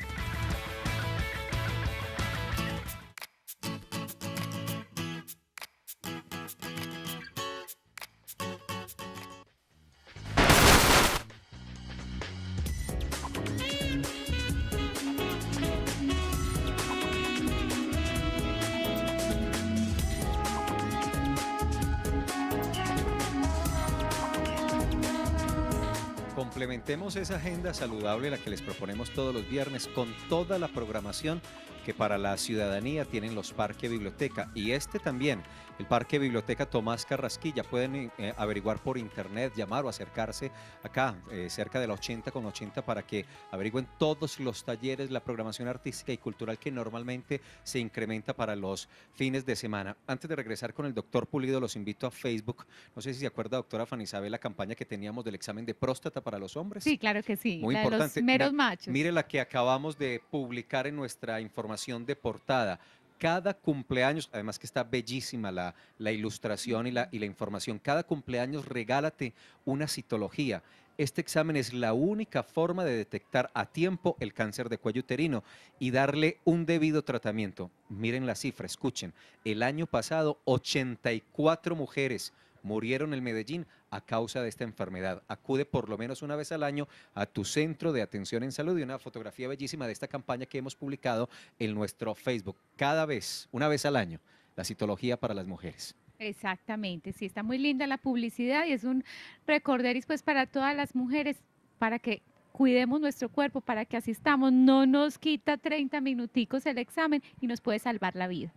Complementemos esa agenda saludable, la que les proponemos todos los viernes, con toda la programación que para la ciudadanía tienen los Parque Biblioteca. Y este también, el Parque Biblioteca Tomás Carrasquilla. Pueden averiguar por internet, llamar o acercarse acá, cerca de la 80 con 80, para que averigüen todos los talleres, la programación artística y cultural que normalmente se incrementa para los fines de semana. Antes de regresar con el doctor Pulido, los invito a Facebook. No sé si se acuerda, doctora Fanny Isabel, la campaña que teníamos del examen de próstata para los hombres. Sí, claro que sí. Muy la importante. De los meros machos. Mire la que acabamos de publicar en nuestra información de portada. Cada cumpleaños, además que está bellísima la ilustración y la información, cada cumpleaños regálate una citología. Este examen es la única forma de detectar a tiempo el cáncer de cuello uterino y darle un debido tratamiento. Miren la cifra, escuchen. El año pasado, 84 mujeres murieron en Medellín a causa de esta enfermedad. Acude por lo menos una vez al año a tu centro de atención en salud, y una fotografía bellísima de esta campaña que hemos publicado en nuestro Facebook. Cada vez, una vez al año, la citología para las mujeres. Exactamente, sí, está muy linda la publicidad y es un recorderis pues para todas las mujeres, para que cuidemos nuestro cuerpo, para que asistamos. No nos quita 30 minuticos el examen y nos puede salvar la vida.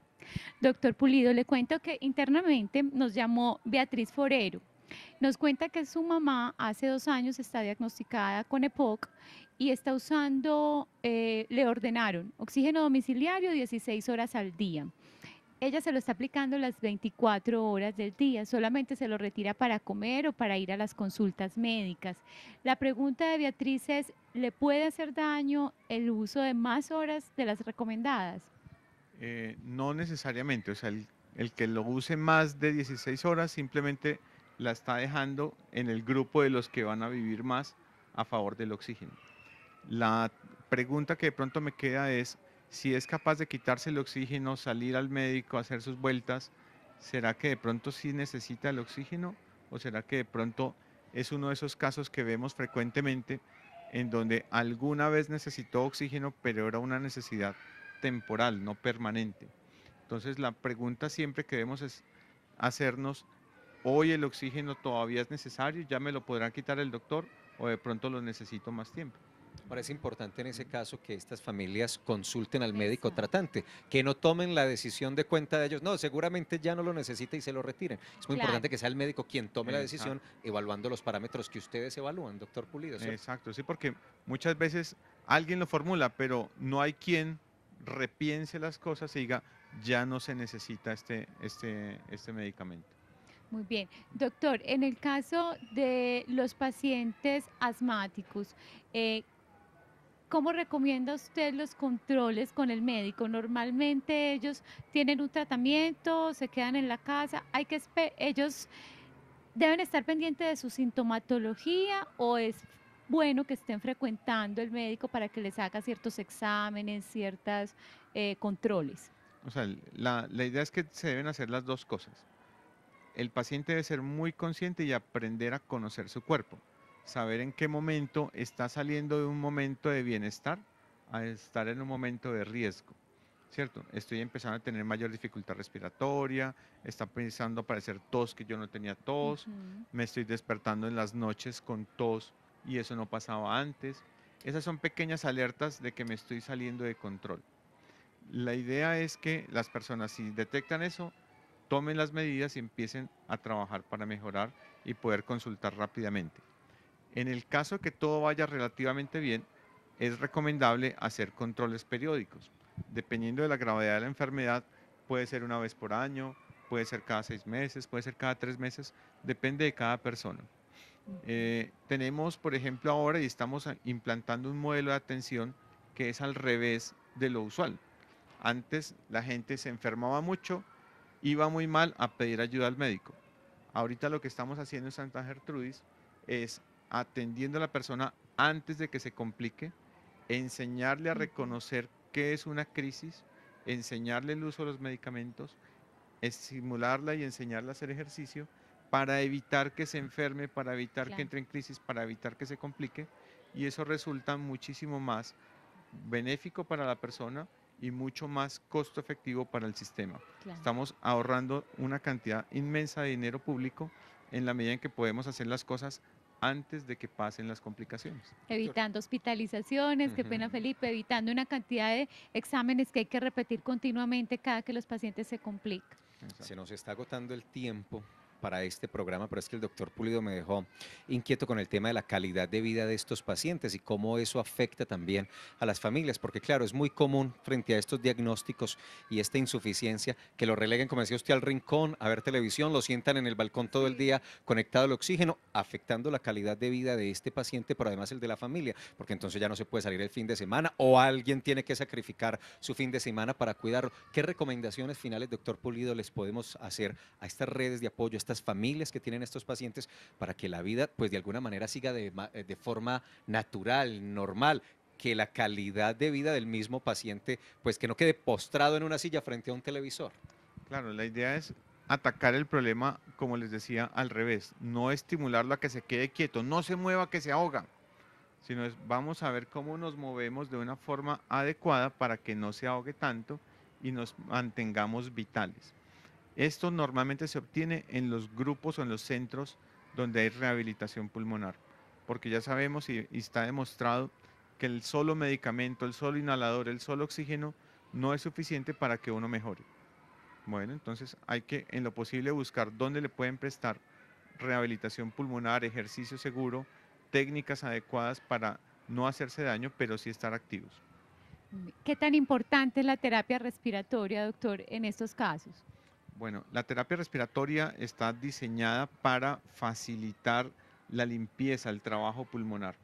Doctor Pulido, le cuento que internamente nos llamó Beatriz Forero. Nos cuenta que su mamá hace 2 años está diagnosticada con EPOC y está usando, le ordenaron oxígeno domiciliario 16 horas al día. Ella se lo está aplicando las 24 horas del día, solamente se lo retira para comer o para ir a las consultas médicas. La pregunta de Beatriz es, ¿le puede hacer daño el uso de más horas de las recomendadas? No necesariamente, o sea, el que lo use más de 16 horas simplemente la está dejando en el grupo de los que van a vivir más a favor del oxígeno. La pregunta que de pronto me queda es si es capaz de quitarse el oxígeno, salir al médico, hacer sus vueltas. ¿Será que de pronto sí necesita el oxígeno o será que de pronto es uno de esos casos que vemos frecuentemente en donde alguna vez necesitó oxígeno, pero era una necesidad temporal, no permanente? Entonces la pregunta siempre que debemos es hacernos, ¿hoy el oxígeno todavía es necesario? ¿Ya me lo podrá quitar el doctor o de pronto lo necesito más tiempo? Ahora es importante en ese caso que estas familias consulten al médico tratante, que no tomen la decisión de cuenta de ellos, no, seguramente ya no lo necesita y se lo retiren. Es muy importante que sea el médico quien tome la decisión, evaluando los parámetros que ustedes evalúan, doctor Pulido, ¿cierto? Exacto, sí, porque muchas veces alguien lo formula, pero no hay quien repiense las cosas y diga, ya no se necesita este medicamento. Muy bien. Doctor, en el caso de los pacientes asmáticos, ¿cómo recomienda usted los controles con el médico? Normalmente ellos tienen un tratamiento, se quedan en la casa, ellos deben estar pendientes de su sintomatología o es bueno que estén frecuentando el médico para que les haga ciertos exámenes, ciertos controles. O sea, la idea es que se deben hacer las dos cosas. El paciente debe ser muy consciente y aprender a conocer su cuerpo, saber en qué momento está saliendo de un momento de bienestar a estar en un momento de riesgo, ¿cierto? Estoy empezando a tener mayor dificultad respiratoria, está empezando a aparecer tos que yo no tenía tos, me estoy despertando en las noches con tos y eso no pasaba antes. Esas son pequeñas alertas de que me estoy saliendo de control. La idea es que las personas, si detectan eso, tomen las medidas y empiecen a trabajar para mejorar y poder consultar rápidamente. En el caso que todo vaya relativamente bien, es recomendable hacer controles periódicos. Dependiendo de la gravedad de la enfermedad, puede ser una vez por año, puede ser cada 6 meses, puede ser cada 3 meses, depende de cada persona. Tenemos, por ejemplo, ahora y estamos implantando un modelo de atención que es al revés de lo usual. Antes la gente se enfermaba mucho, iba muy mal a pedir ayuda al médico. Ahorita lo que estamos haciendo en Santa Gertrudis es atendiendo a la persona antes de que se complique, enseñarle a reconocer qué es una crisis, enseñarle el uso de los medicamentos, estimularla y enseñarla a hacer ejercicio para evitar que se enferme, para evitar que entre en crisis, para evitar que se complique, y eso resulta muchísimo más benéfico para la persona y mucho más costo efectivo para el sistema. Estamos ahorrando una cantidad inmensa de dinero público en la medida en que podemos hacer las cosas antes de que pasen las complicaciones. Evitando hospitalizaciones, qué pena Felipe, evitando una cantidad de exámenes que hay que repetir continuamente cada que los pacientes se complican. Se nos está agotando el tiempo para este programa, pero es que el doctor Pulido me dejó inquieto con el tema de la calidad de vida de estos pacientes y cómo eso afecta también a las familias, porque claro, es muy común frente a estos diagnósticos y esta insuficiencia que lo releguen, como decía usted, al rincón, a ver televisión, lo sientan en el balcón todo el día conectado al oxígeno, afectando la calidad de vida de este paciente, pero además el de la familia, porque entonces ya no se puede salir el fin de semana o alguien tiene que sacrificar su fin de semana para cuidarlo. ¿Qué recomendaciones finales, doctor Pulido, les podemos hacer a estas redes de apoyo, a estas familias que tienen estos pacientes para que la vida pues de alguna manera siga de forma natural, normal, que la calidad de vida del mismo paciente pues que no quede postrado en una silla frente a un televisor? Claro, la idea es atacar el problema, como les decía, al revés, no estimularlo a que se quede quieto, no se mueva que se ahoga, sino es vamos a ver cómo nos movemos de una forma adecuada para que no se ahogue tanto y nos mantengamos vitales. Esto normalmente se obtiene en los grupos o en los centros donde hay rehabilitación pulmonar, porque ya sabemos y está demostrado que el solo medicamento, el solo inhalador, el solo oxígeno no es suficiente para que uno mejore. Bueno, entonces hay que en lo posible buscar dónde le pueden prestar rehabilitación pulmonar, ejercicio seguro, técnicas adecuadas para no hacerse daño, pero sí estar activos. ¿Qué tan importante es la terapia respiratoria, doctor, en estos casos? Bueno, la terapia respiratoria está diseñada para facilitar la limpieza, el trabajo pulmonar,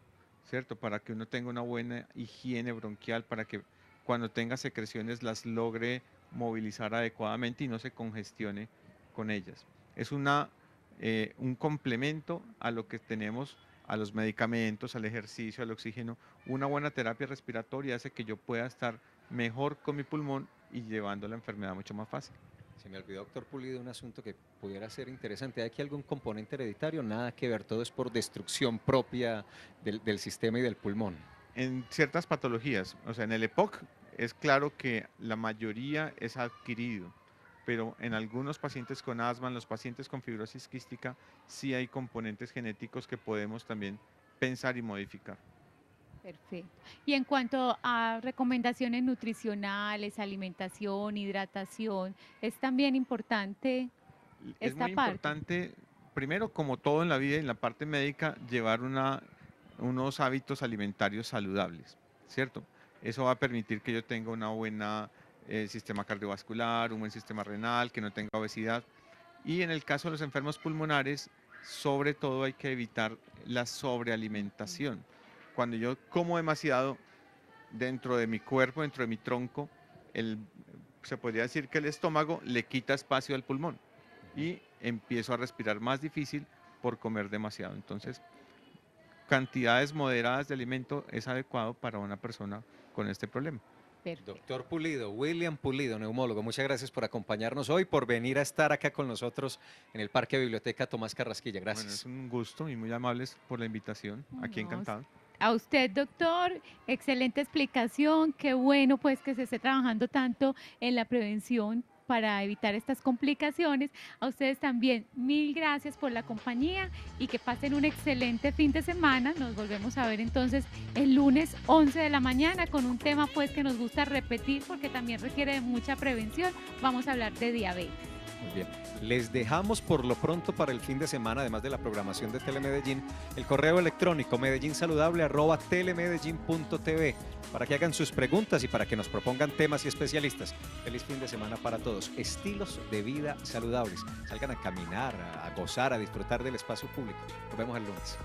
¿cierto? Para que uno tenga una buena higiene bronquial, para que cuando tenga secreciones las logre movilizar adecuadamente y no se congestione con ellas. Es un complemento a lo que tenemos a los medicamentos, al ejercicio, al oxígeno. Una buena terapia respiratoria hace que yo pueda estar mejor con mi pulmón y llevando la enfermedad mucho más fácil. Se me olvidó, doctor Pulido, un asunto que pudiera ser interesante. ¿Hay aquí algún componente hereditario? Nada que ver, todo es por destrucción propia del sistema y del pulmón. En ciertas patologías, o sea, en el EPOC es claro que la mayoría es adquirido, pero en algunos pacientes con asma, en los pacientes con fibrosis quística, sí hay componentes genéticos que podemos también pensar y modificar. Perfecto. Y en cuanto a recomendaciones nutricionales, alimentación, hidratación, ¿es también importante Es esta muy parte? importante, primero, como todo en la vida y en la parte médica, llevar unos hábitos alimentarios saludables, ¿cierto? Eso va a permitir que yo tenga una buena sistema cardiovascular, un buen sistema renal, que no tenga obesidad. Y en el caso de los enfermos pulmonares, sobre todo hay que evitar la sobrealimentación. Cuando yo como demasiado dentro de mi cuerpo, dentro de mi tronco, se podría decir que el estómago le quita espacio al pulmón y empiezo a respirar más difícil por comer demasiado. Entonces, cantidades moderadas de alimento es adecuado para una persona con este problema. Perfecto. Doctor Pulido, William Pulido, neumólogo, muchas gracias por acompañarnos hoy, por venir a estar acá con nosotros en el Parque Biblioteca Tomás Carrasquilla. Gracias. Bueno, es un gusto y muy amables por la invitación. Aquí encantado. A usted, doctor, excelente explicación. Qué bueno pues que se esté trabajando tanto en la prevención para evitar estas complicaciones. A ustedes también, mil gracias por la compañía y que pasen un excelente fin de semana. Nos volvemos a ver entonces el lunes 11 de la mañana con un tema pues que nos gusta repetir porque también requiere de mucha prevención. Vamos a hablar de diabetes. Muy bien. Les dejamos por lo pronto para el fin de semana, además de la programación de Telemedellín, el correo electrónico medellinsaludable@telemedellin.tv para que hagan sus preguntas y para que nos propongan temas y especialistas. Feliz fin de semana para todos. Estilos de vida saludables. Salgan a caminar, a gozar, a disfrutar del espacio público. Nos vemos el lunes.